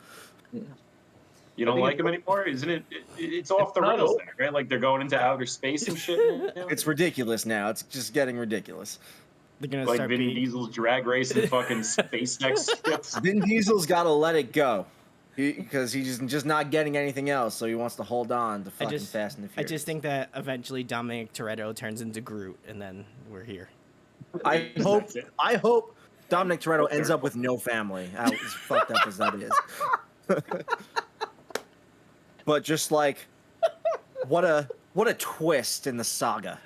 You don't think like them anymore? Isn't it? It's off the not rails over. there, right? Like they're going into outer space and shit. now? It's ridiculous now. It's just getting ridiculous. They're gonna Like start Vin being. Diesel's drag race and fucking SpaceX ships. Vin Diesel's got to let it go. Because he's just not getting anything else, so he wants to hold on to fucking Fast and the I Furious. just think that eventually Dominic Toretto turns into Groot, and then we're here. I That's it. hope Dominic Toretto ends up with no family. As fucked up as that is. But just like, what a twist in the saga.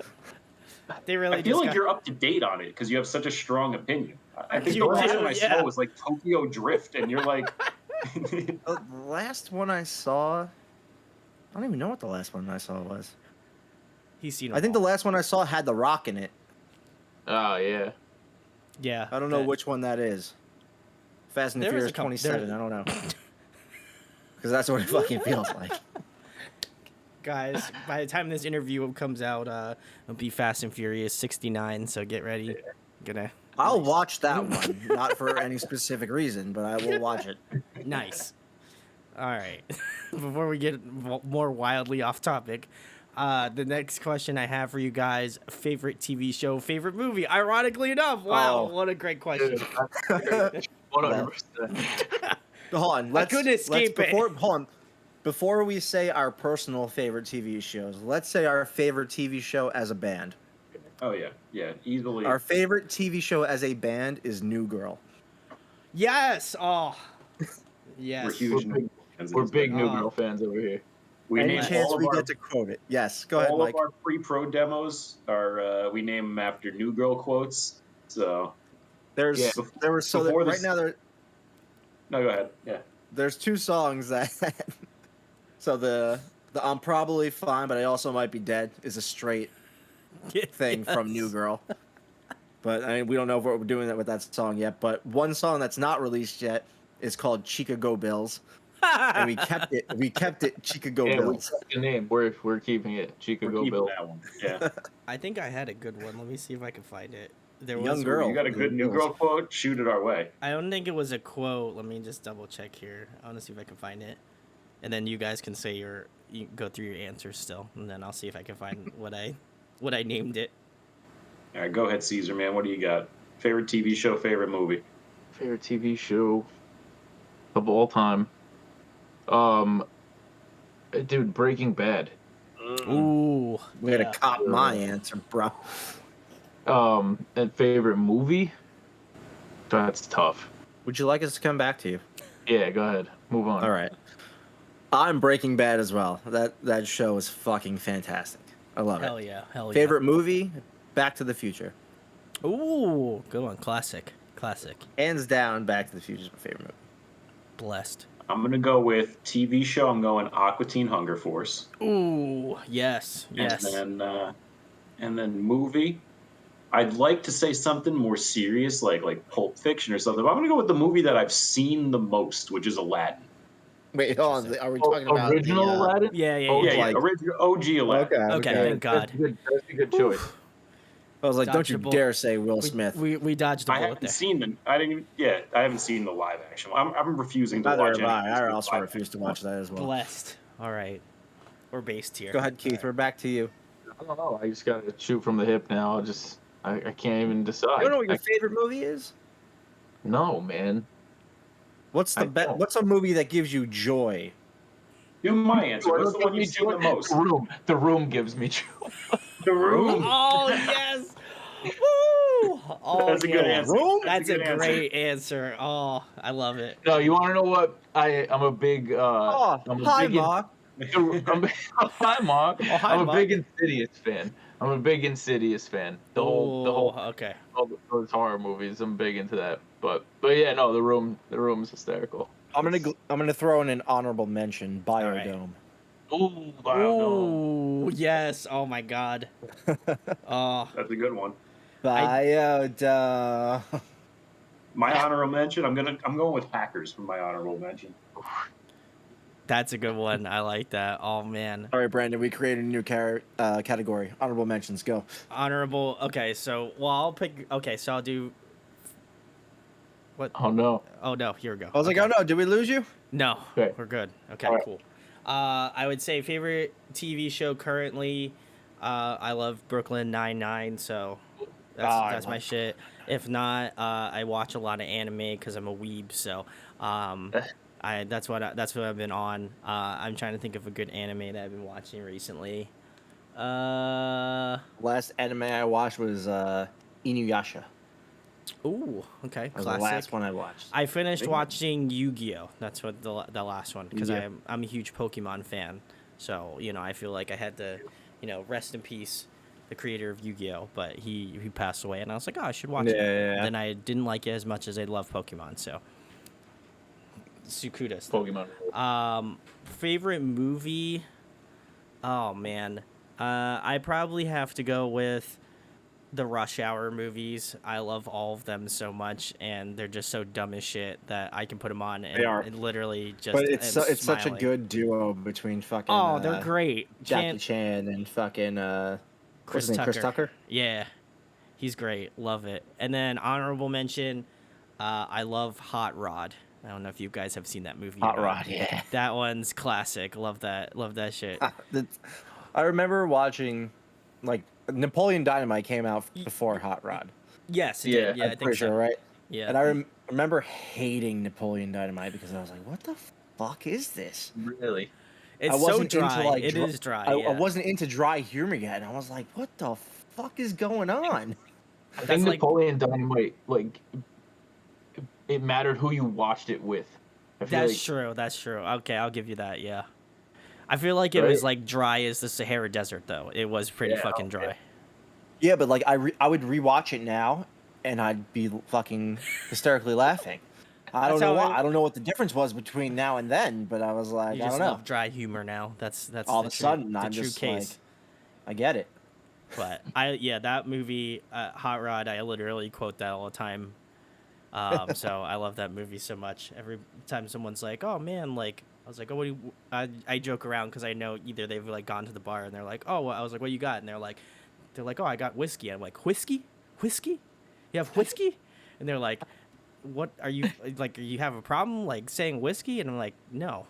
They really I feel just like got- you're up to date on it because you have such a strong opinion. I think You the last do, one I yeah. saw was like Tokyo Drift, and you're like, The last one I saw, I don't even know what the last one I saw was. He's seen. I think the last one I saw had The Rock in it. Oh yeah. Yeah. I don't know that- which one that is. Fast and the There is Furious a couple- 27. there- I don't know. Because that's what it fucking feels like. Guys, by the time this interview comes out, it'll be Fast and Furious 69. So get ready. Gonna I'll watch that one, not for any specific reason, but I will watch it. nice. All right. Before we get more wildly off topic, the next question I have for you guys: favorite TV show, favorite movie. Ironically enough, wow, Oh. what a great question. 100%. Hold on, couldn't escape it. Hold on. Before we say our personal favorite TV shows, let's say our favorite TV show as a band. oh yeah, easily. Our favorite TV show as a band is New Girl. Yes. Oh. Yes. We're huge. fans of We're this big band. New Oh. Girl fans over here. We Any name chance all we of our, get to quote it? Yes, go ahead, all Mike. of our pre-pro demos are we name them after New Girl quotes. So There's Yeah. there was so that, Before right this- now no, go ahead. Yeah. there's two songs that so the I'm probably fine, but I also might be dead is a straight thing from New Girl. But I mean, we don't know if we're doing that with that song yet. But one song that's not released yet is called Chica Go Bills, and we kept it. We kept it Chica Go Yeah, we Bills. kept the name. We're keeping it. Chica We're Go keeping Bill. that one. Yeah. I think I had a good one. Let me see if I can find it. There was Young girl. You got a good New Girl quote? Shoot it our way. I don't think it was a quote. Let me just double check here. I want to see if I can find it, and then you guys can say you go through your answers still, and then I'll see if I can find what I named it. All right, go ahead, Caesar, man. What do you got? Favorite TV show, favorite movie? Favorite TV show of all time. Dude, Breaking Bad. Ooh, We had yeah. to cop my answer, bro. And favorite movie. That's tough. Would you like us to come back to you? Yeah, go ahead. Move on. All right. I'm Breaking Bad as well. That show is fucking fantastic. I love Hell it. yeah, hell yeah. Favorite movie? Back to the Future. Ooh, good one. Classic. Hands down, Back to the Future is my favorite movie. Blessed. I'm gonna go with TV show. I'm going Aqua Teen Hunger Force. Ooh, yes. And then movie. I'd like to say something more serious, like Pulp Fiction or something. But I'm gonna go with the movie that I've seen the most, which is Aladdin. Wait, hold on. Are we talking about Original the, Aladdin? Yeah, yeah, Oh, yeah. Yeah, like- original OG Aladdin. Okay, thank God. That's a good choice. I was like, Dodged don't you the bullet. dare say Will Smith. We dodged the I bullet haven't there. seen the. I didn't. Even, yeah, I haven't seen the live action. I'm refusing to Neither watch have I. any of I these also live refuse to action watch that as well. Blessed. All right. We're based here. Go ahead, Keith. We're back to you. I don't know. I just gotta shoot from the hip now. I can't even decide. You don't know what your I- favorite movie is? No, man. What's the I best? don't. What's a movie that gives you joy? Give me my answer. What's the one you've seen the most? The Room gives me joy. The Room. Oh yes. Woo! Oh, That's a good yeah. answer. That's a good answer. great answer. Oh, I love it. No, you want to know what? I'm a big. Oh, I'm a hi, big. Ma. Hi, Mark. Oh, hi, I'm a Ma. big Insidious fan. I'm a big Insidious fan. The whole, Okay. all those horror movies. I'm big into that. But yeah, no, the room is hysterical. I'm gonna throw in an honorable mention. right. Biodome. Ooh, Biodome. Ooh, yes. Oh my God. Oh, That's a good one. Biodome. My honorable mention. I'm going with Hackers for my honorable mention. that's a good one. I like that. Oh man. All right, Brandon. We created a new category. Honorable mentions. Go. Honorable. Okay, so I'll pick. Okay, so I'll do. What? Oh no. Oh no, here we go. I was like, oh no, did we lose you? No, Okay. we're good. Okay, All right. cool. I would say favorite TV show currently. I love Brooklyn Nine-Nine, so that's my shit. If not, I watch a lot of anime because I'm a weeb. So, that's what I've been on. I'm trying to think of a good anime that I've been watching recently. Last anime I watched was Inuyasha. Ooh, okay, That was classic. the last one I watched. I finished watching Yu-Gi-Oh. That's what the last one because Yu-Gi-Oh. I'm a huge Pokemon fan. So I feel like I had to, rest in peace, the creator of Yu-Gi-Oh. But he passed away, and I was like, oh, I should watch it. Yeah. Then I didn't like it as much as I love Pokemon. So, Sukudas. Pokemon. Favorite movie? Oh man, I probably have to go with the Rush Hour movies. I love all of them so much, and they're just so dumb as shit that I can put them on and, They are. and literally just. But it's am such a smiling. good duo between fucking. Oh, they're great. Jackie Chan and fucking Chris what's his name? Tucker. Chris Tucker. Yeah, he's great. Love it. And then honorable mention, I love Hot Rod. I don't know if you guys have seen that movie. Hot Rod, yeah. That one's classic. Love that. Love that shit. I remember watching, like, Napoleon Dynamite came out before Hot Rod. Yes, it Yeah, did. Yeah, I I'm think pretty so. sure, right? Yeah. And I remember hating Napoleon Dynamite because I was like, what the fuck is this? Really? It's I wasn't so dry. into, like, It is dry. I yeah. wasn't into dry humor yet, and I was like, what the fuck is going on? I think Napoleon Dynamite, like, it mattered who you watched it with. I feel That's like, true. That's true. Okay, I'll give you that. Yeah. I feel like it was like dry as the Sahara Desert, though. It was pretty fucking dry. Yeah, but like I would rewatch it now, and I'd be fucking hysterically laughing. I don't know why. I don't know what the difference was between now and then, but I was like, You I just don't know. love dry humor now. That's All of the a sudden, the I'm true just case. like, I get it. But that movie, Hot Rod, I literally quote that all the time. So I love that movie so much. Every time someone's like, "Oh man," like I was like, "Oh, what do you?" I joke around because I know either they've like gone to the bar and they're like, "Oh," I was like, "What you got?" And they're like, "Oh, I got whiskey." I'm like, "Whiskey? Whiskey? You have whiskey?" And they're like, "What are you like? You have a problem like saying whiskey?" And I'm like, "No.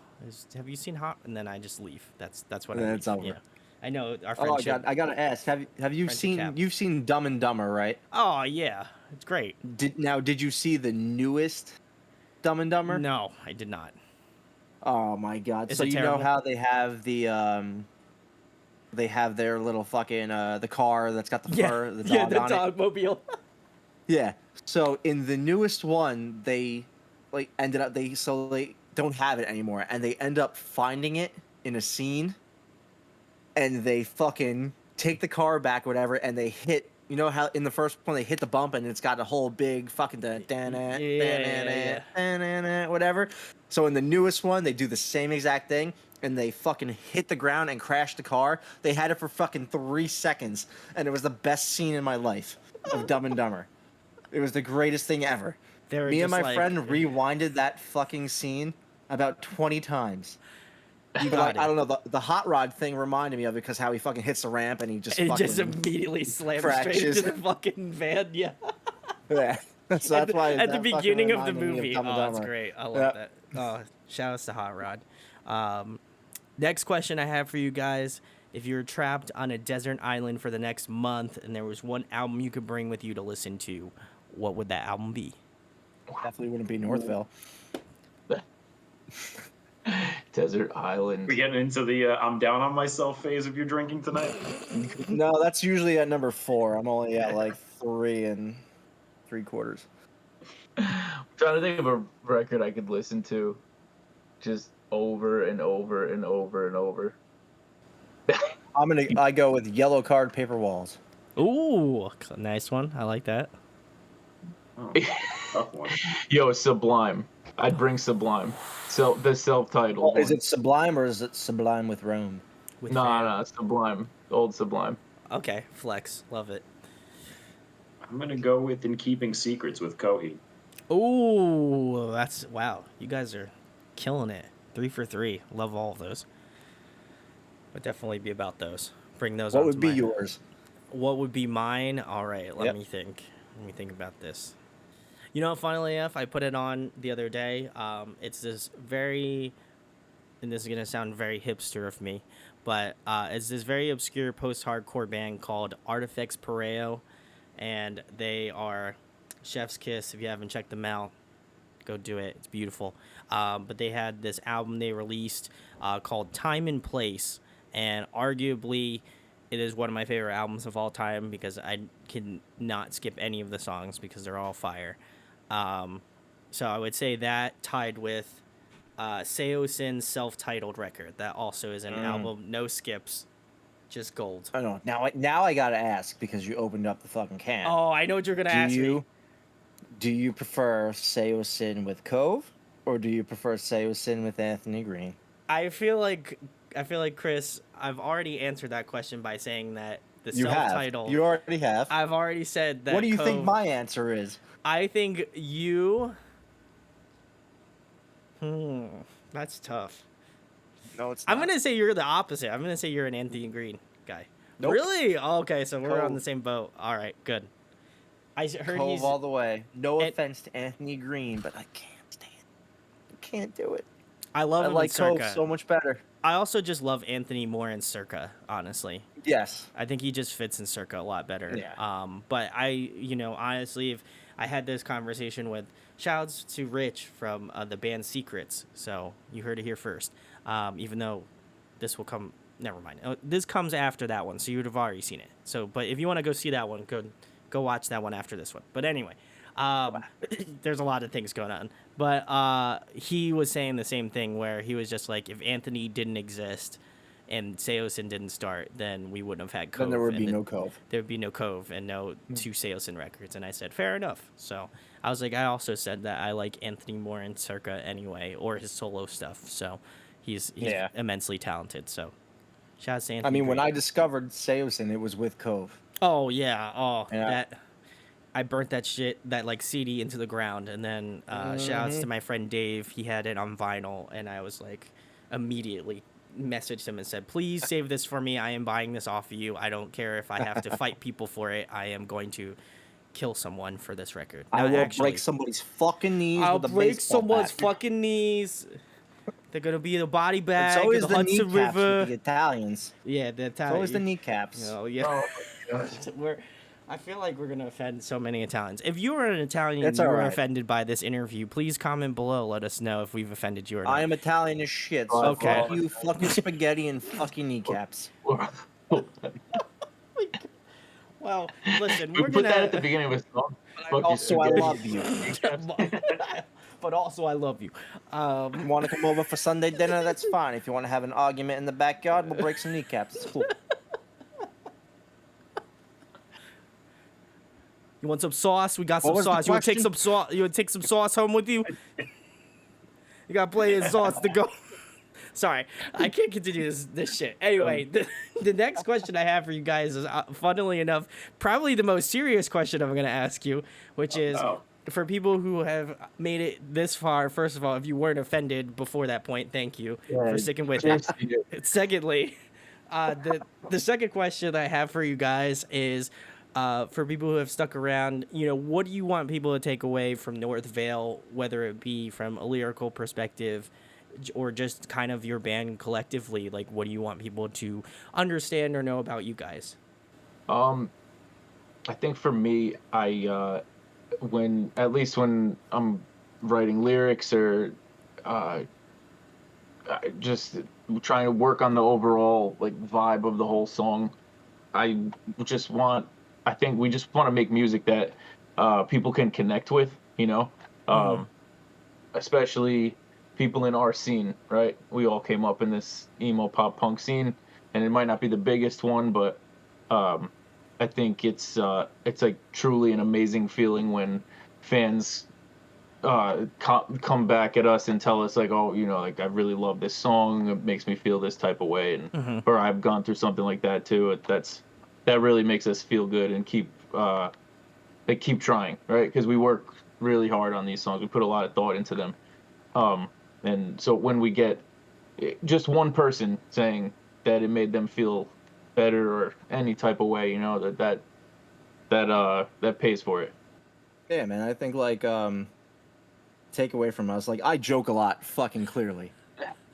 Have you seen Hot?" And then I just leave. That's what I. It's over. Yeah. I know our Oh friendship. God, I gotta ask. Have you seen you've seen Dumb and Dumber, right? Oh yeah, it's great. Did you see the newest Dumb and Dumber? No, I did not. Oh my God! Is So it you terrible? know how they have they have their little fucking the car that's got the fur, the dog the on it. dogmobile. Yeah. So in the newest one, they like ended up they don't have it anymore, and they end up finding it in a scene, and they fucking take the car back, whatever, and they hit. You know how in the first one they hit the bump and it's got a whole big fucking whatever. So in the newest one, they do the same exact thing, and they fucking hit the ground and crash the car. They had it for fucking 3 seconds, and it was the best scene in my life of Dumb and Dumber. It was the greatest thing ever. Me and my friend rewinded that fucking scene about 20 times. But like, I don't know, the hot rod thing reminded me of it because how he fucking hits the ramp and he just and fucking just immediately slams crashes. straight into the fucking van. Yeah. Yeah. So that's why at the that fucking beginning of the reminded me movie. Dumb and That's Dumber. great. I love that. Oh, shout outs to Hot Rod. Next question I have for you guys. If you were trapped on a desert island for the next month and there was one album you could bring with you to listen to, what would that album be? Definitely wouldn't be Northvale. Desert Island. We getting into the I'm down on myself phase of your drinking tonight? No, that's usually at number 4. I'm only at like 3, and 3/4. I'm trying to think of a record I could listen to just over and over and over and over. I go with Yellow Card, Paper Walls. Ooh, nice one. I like that. Oh, tough one. Yo, Sublime. I'd bring Sublime. The self-titled Is one. it Sublime or is it Sublime with Rome? With No, Sublime. Old Sublime. Okay, flex. Love it. I'm gonna go with In Keeping Secrets with Coheed. Ooh, that's wow. You guys are killing it. 3 for 3. Love all of those. Would definitely be about those. Bring those. What would be yours? What would be mine? All right, let Yep. me think. Let me think about this. You know, funnily enough, I put it on the other day. It's this very, and this is gonna sound very hipster of me, but it's this very obscure post-hardcore band called Artifex Pareo, and they are Chef's Kiss. If you haven't checked them out, go do it. It's beautiful. But they had this album they released called Time and Place, and arguably it is one of my favorite albums of all time because I can not skip any of the songs because they're all fire. So I would say that tied with Seosin's self-titled record. That also is an album, no skips, just gold. I don't know. Now I gotta ask because you opened up the fucking can. Oh, I know what you're gonna ask me. Do you prefer Seosin with Cove, or do you prefer Seosin with Anthony Green? I feel like Chris, I've already answered that question by saying that the You self-titled. have. You already have. I've already said that. What do you think Cove- my answer is? I think you. That's tough. No, it's I'm gonna say you're the opposite. I'm gonna say you're an Anthony Green guy. Nope. Really? Oh, okay, so we're on Cove. the same boat. All right, good. I heard Cove he's. all the way. No And- offense to Anthony Green, but I can't stand it. I can't do it. I love I him like in Cove Circa. so much better. I also just love Anthony more in Circa. Honestly, Yes. I think he just fits in Circa a lot better. Yeah. But honestly, if I had this conversation with shouts to Rich from the band Secrets, so you heard it here first. Even though this will come, never mind. This comes after that one, so you would have already seen it. So, but if you want to go see that one, go watch that one after this one. But anyway, there's a lot of things going on. But he was saying the same thing where he was just like, if Anthony didn't exist and Seosin didn't start, then we wouldn't have had Cove. Then there would and be no Cove. There would be no Cove and no two Seosin records. And I said, fair enough. So I was like, I also said that I like Anthony more in Circa anyway, or his solo stuff. So he's Yeah. immensely talented. So shout out to Anthony. I mean, when Green. I discovered Seosin, it was with Cove. Oh yeah. Oh, Yeah. that. I burnt that CD into the ground, and then shouts to my friend Dave. He had it on vinyl, and I was like, immediately messaged him and said, "Please save this for me. I am buying this off of you. I don't care if I have to fight people for it. I am going to kill someone for this record. I Now, will actually, break somebody's fucking knees I'll with a break baseball someone's bat. fucking knees. They're gonna be the body bag. It's always in the Hudson kneecaps River. with the Italians. Yeah, the It's Italian. always the kneecaps. Oh yeah. Oh my gosh. I feel like we're gonna offend so many Italians. If you are an Italian and It's you all were right. offended by this interview, please comment below. Let us know if we've offended you or not. I am Italian as shit, so Okay. fuck you, fucking spaghetti and fucking kneecaps. Well, listen, We we're put gonna. that at the beginning of a song. Fuck Also, I spaghetti. love you. But also, I love you. You want to come over for Sunday dinner? That's fine. If you want to have an argument in the backyard, we'll break some kneecaps. It's cool. You want some sauce? We got some What was the sauce. You want to take question? some sauce? You want to take some sauce home with you? You got plenty of sauce to go. Sorry, I can't continue this shit. Anyway, the next question I have for you guys is, funnily enough, probably the most serious question I'm going to ask you, which is, for people who have made it this far, first of all, if you weren't offended before that point, thank you for sticking with it. Secondly, the second question I have for you guys is, for people who have stuck around, what do you want people to take away from Northvale, whether it be from a lyrical perspective or just kind of your band collectively? Like, what do you want people to understand or know about you guys? I think for me, when I'm writing lyrics or just trying to work on the overall vibe of the whole song, I think we just want to make music that people can connect with, you know, especially people in our scene, right? We all came up in this emo pop punk scene, and it might not be the biggest one, but I think it's like truly an amazing feeling when fans come back at us and tell us like, oh, you know, like I really love this song, it makes me feel this type of way, and or I've gone through something like that too. That really makes us feel good and keep trying, right? Because we work really hard on these songs, we put a lot of thought into them, and so when we get just one person saying that it made them feel better or any type of way, you know, that pays for it. Yeah, man. I think like take away from us, like I joke a lot, fucking clearly.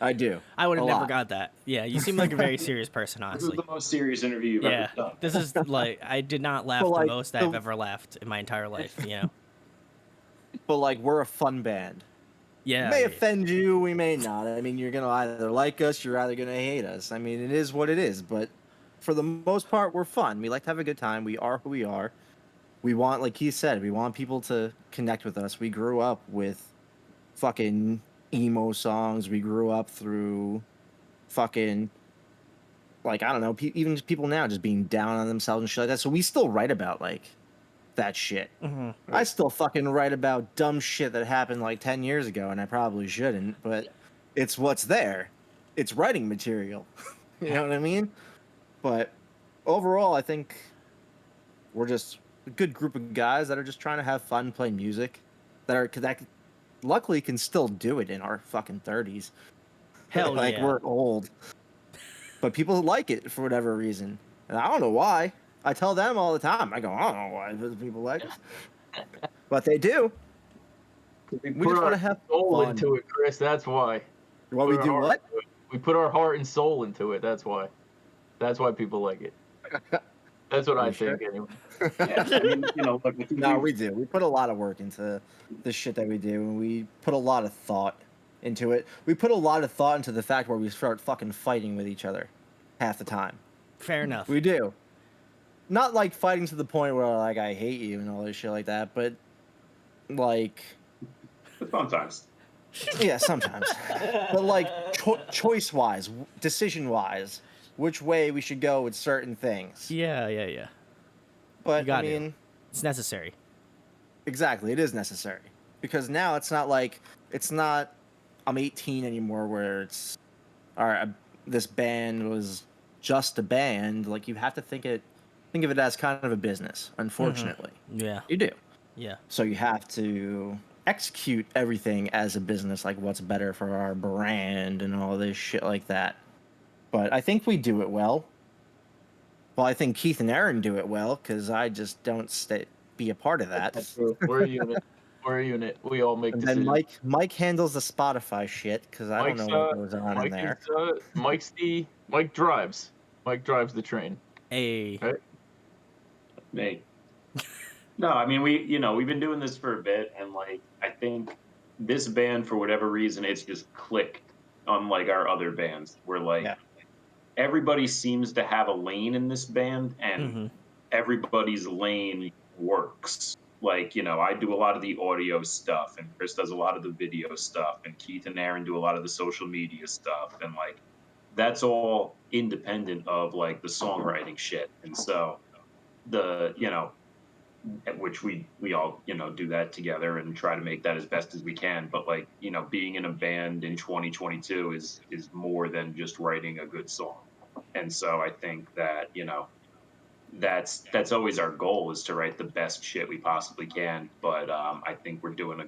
I do. I would have A never lot. got that. Yeah, you seem like a very serious person, This is honestly. the most serious interview you've Yeah, ever done. this is like I did not laugh But, the like, most I've ever laughed in my entire life. You know. But like we're a fun band. Yeah. May yeah. offend you, we may not. I mean, you're gonna either like us, you're either gonna hate us. I mean, it is what it is. But for the most part, we're fun. We like to have a good time. We are who we are. We want, like he said, we want people to connect with us. We grew up with fucking emo songs. We grew up through fucking, like, I don't know, even just people now just being down on themselves and shit like that. So we still write about like that shit. I still fucking write about dumb shit that happened like 10 years ago, and I probably shouldn't, but it's what's there. It's writing material. You know what I mean? But overall, I think we're just a good group of guys that are just trying to have fun, play music, that luckily can still do it in our fucking 30s. Hell Like, yeah. we're old. But people like it for whatever reason. And I don't know why. I tell them all the time. I go, I don't know why people like it. But they do. We We put just our want to have soul fun. into it, Chris. That's why. While Put we our do heart what? into it. We put our heart and soul into it. That's why. That's why people like it. That's what I You sure? think, anyway. Yeah, I mean, you know, look, I think No, we've- we do. We put a lot of work into the shit that we do, and we put a lot of thought into it. We put a lot of thought into the fact where we start fucking fighting with each other half the time. Fair enough. We do. Not like fighting to the point where like I hate you and all this shit like that, but like sometimes. yeah, sometimes. But like choice wise, decision wise, which way we should go with certain things. Yeah. You But I got to. mean, It's necessary. exactly, it is necessary because now it's not I'm 18 anymore where it's all right. This band was just a band. Like you have to think of it as kind of a business. Unfortunately, Yeah. you do. Yeah. So you have to execute everything as a business, like what's better for our brand and all this shit like that. But I think we do it well. Well, I think Keith and Aaron do it well because I just don't be a part of that. That's true. We're a unit. We're a unit. We all make And then decisions. Mike handles the Spotify shit because I don't know what goes on in there. Mike drives. Mike drives the train. Hey. Right? Mate. No, I mean we've been doing this for a bit, and like I think this band for whatever reason it's just clicked unlike our other bands. Where like everybody seems to have a lane in this band, and everybody's lane works. Like, you know, I do a lot of the audio stuff, and Chris does a lot of the video stuff, and Keith and Aaron do a lot of the social media stuff, and like that's all independent of like the songwriting shit. And so which we all do that together and try to make that as best as we can. But like being in a band in 2022 is more than just writing a good song. And so I think that that's always our goal, is to write the best shit we possibly can. But I think we're doing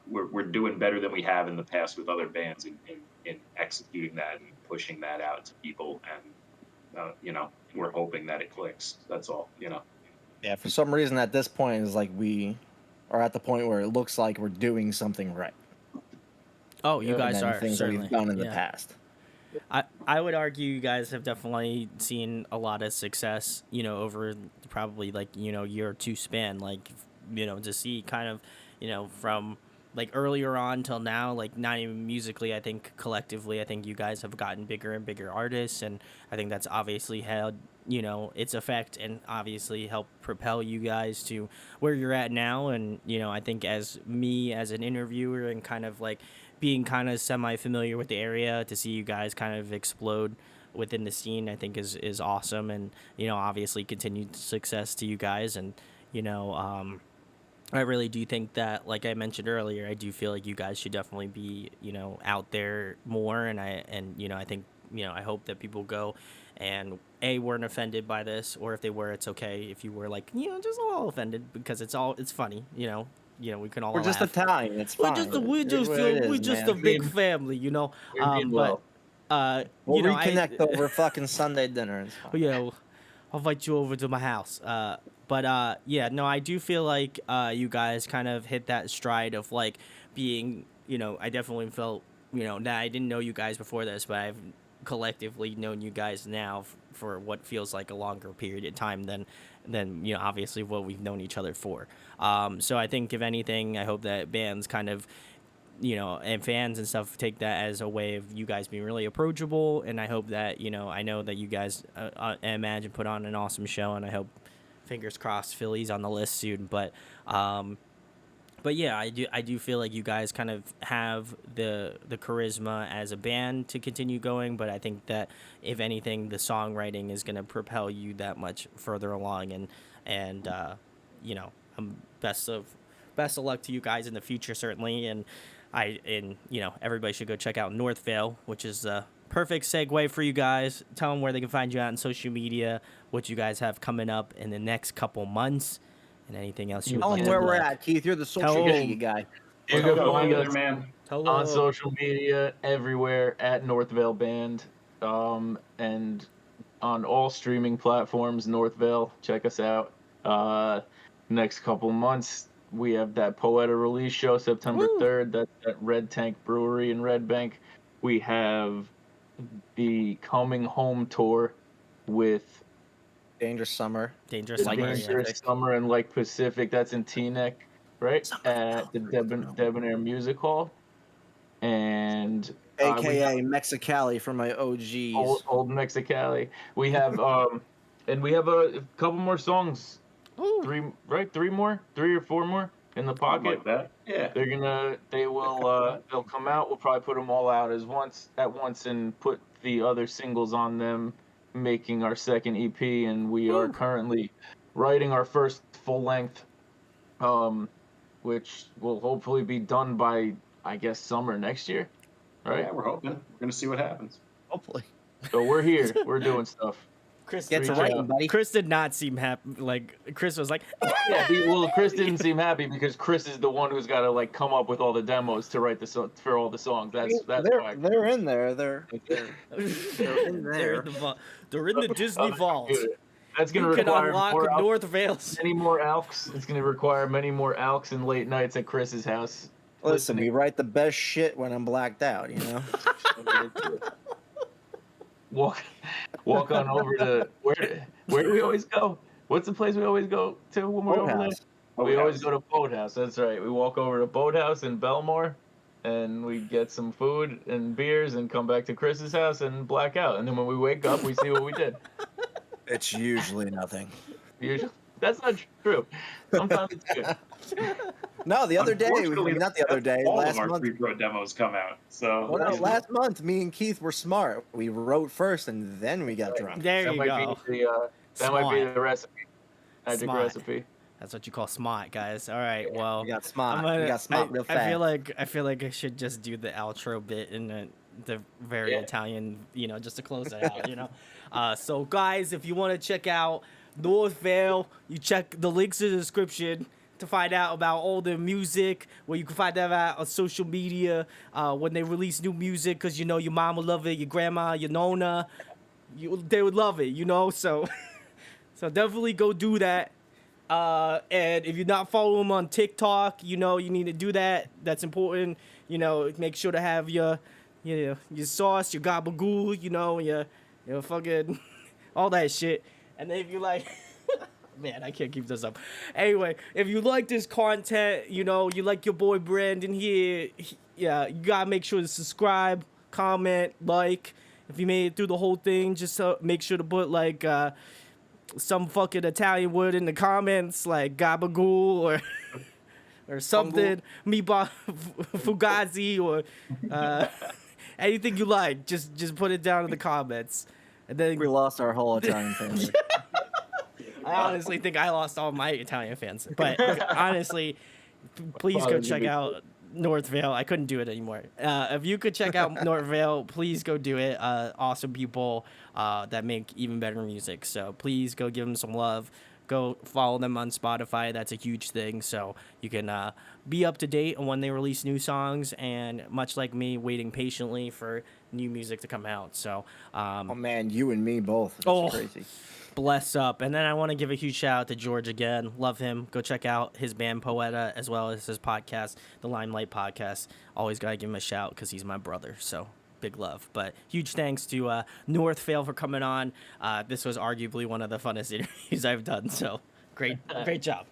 we're doing better than we have in the past with other bands in executing that and pushing that out to people. And we're hoping that it clicks. That's all. Yeah, for some reason at this point is like we are at the point where it looks like we're doing something right. Oh, you guys than are things that certainly. we've done in the past. I would argue you guys have definitely seen a lot of success, over probably like, year or two span, like, to see kind of, from like earlier on till now, like not even musically, I think collectively, I think you guys have gotten bigger and bigger artists, and I think that's obviously had, its effect, and obviously helped propel you guys to where you're at now. And I think as me as an interviewer and kind of like being kind of semi familiar with the area, to see you guys kind of explode within the scene, I think is awesome. And obviously continued success to you guys. And I really do think that, like I mentioned earlier, I do feel like you guys should definitely be, out there more. And I think, I hope that people go and weren't offended by this, or if they were, it's okay. If you were like, just a little offended, because it's funny, we can all We're just laugh. Italian. It's fine. We're just a big family, but we'll reconnect over fucking Sunday dinner. It's fine. yeah, I'll invite you over to my house. But yeah, no, I do feel like you guys kind of hit that stride of like being, I definitely felt, that I didn't know you guys before this, but I've collectively known you guys now for what feels like a longer period of time than obviously what we've known each other for. So I think if anything, I hope that bands kind of, and fans and stuff take that as a way of you guys being really approachable. And I hope that, I know that you guys, I imagine, put on an awesome show, and I hope, fingers crossed, Philly's on the list soon. But yeah, I do feel like you guys kind of have the charisma as a band to continue going. But I think that if anything, the songwriting is going to propel you that much further along. And best of luck to you guys in the future, certainly. And everybody should go check out Northvale, which is the perfect segue for you guys. Tell them where they can find you out on social media, what you guys have coming up in the next couple months, and anything else you would Tell like them to where we're plug. at, Keith. You're the social media guy. You Go can find there, us man. on social media everywhere at Northvale Band, and on all streaming platforms. Northvale, check us out. Next couple months, we have that Poeta release show September 3rd. That's at Red Tank Brewery in Red Bank. We have the Coming Home tour with Dangerous Summer. Dangerous Summer and Lake Pacific. That's in Teaneck, right? At the Debonair Music Hall. And AKA Mexicali for my OGs. Old Mexicali. We have and we have a couple more songs. Three or four more in the pocket. Like that. Yeah. They'll come out. We'll probably put them all out at once and put the other singles on them, making our second EP. And we are currently writing our first full length, which will hopefully be done by, I guess, summer next year. Right? Yeah, we're hoping. We're gonna see what happens. Hopefully. So we're here. We're doing stuff. Chris, Get to writing, buddy. Chris did not seem happy. Like, Chris was like, Yeah, Chris didn't seem happy because Chris is the one who's got to like come up with all the demos to write for all the songs. That's why. They're in there. They're in there. They're in the Disney vault. That's going to You can require unlock more Northvale. many more alks. It's going to require many more alks and late nights at Chris's house. Listen, we write the best shit when I'm blacked out, Walk on over to where do we always go? What's the place we always go to when we're over there? We always go to Boathouse. That's right. We walk over to Boathouse in Belmore, and we get some food and beers, and come back to Chris's house and black out. And then when we wake up, we see what we did. It's usually nothing. Usually, that's not true. Sometimes it's good. No, the other day, Unfortunately, not the other day, all last of our month. pre-pro demos come out. So Well, no, last month, me and Keith were smart. We wrote first, and then we got drunk. There That you might go. be that might be Smart. the recipe. Magic Smart. recipe. That's what you call smart, guys. All right, well, We got smart. We got smart real fast. I feel like I should just do the outro bit in the very Italian, just to close it out. So guys, if you want to check out Northvale, you check the links in the description to find out about all the music, where you can find that out on social media when they release new music, because your mom will love it, your grandma, your nonna, they would love it, so so definitely go do that. And if you're not following them on TikTok, you need to do that. That's important. Make sure to have your sauce, your gabagool, your fucking all that shit. And then if you like Man, I can't keep this up. Anyway, if you like this content, you know, you like your boy Brandon here, yeah, you gotta make sure to subscribe, comment, like. If you made it through the whole thing, just make sure to put like some fucking Italian word in the comments, like gabagool or something, meatball fugazi or anything you like. Just put it down in the comments, and then We lost our whole Italian family. I honestly think I lost all my Italian fans. But honestly, please go check out Northvale. I couldn't do it anymore. If you could check out Northvale, please go do it. Awesome people that make even better music. So please go give them some love. Go follow them on Spotify. That's a huge thing. So you can be up to date on when they release new songs. And much like me, waiting patiently for new music to come out. So, Oh man, you and me both. That's crazy. Bless up. And then I want to give a huge shout out to George again. Love him. Go check out his band Poeta as well as his podcast, the Limelight Podcast. Always got to give him a shout because he's my brother. So big love. But huge thanks to Northvale for coming on. This was arguably one of the funnest interviews I've done. So great job.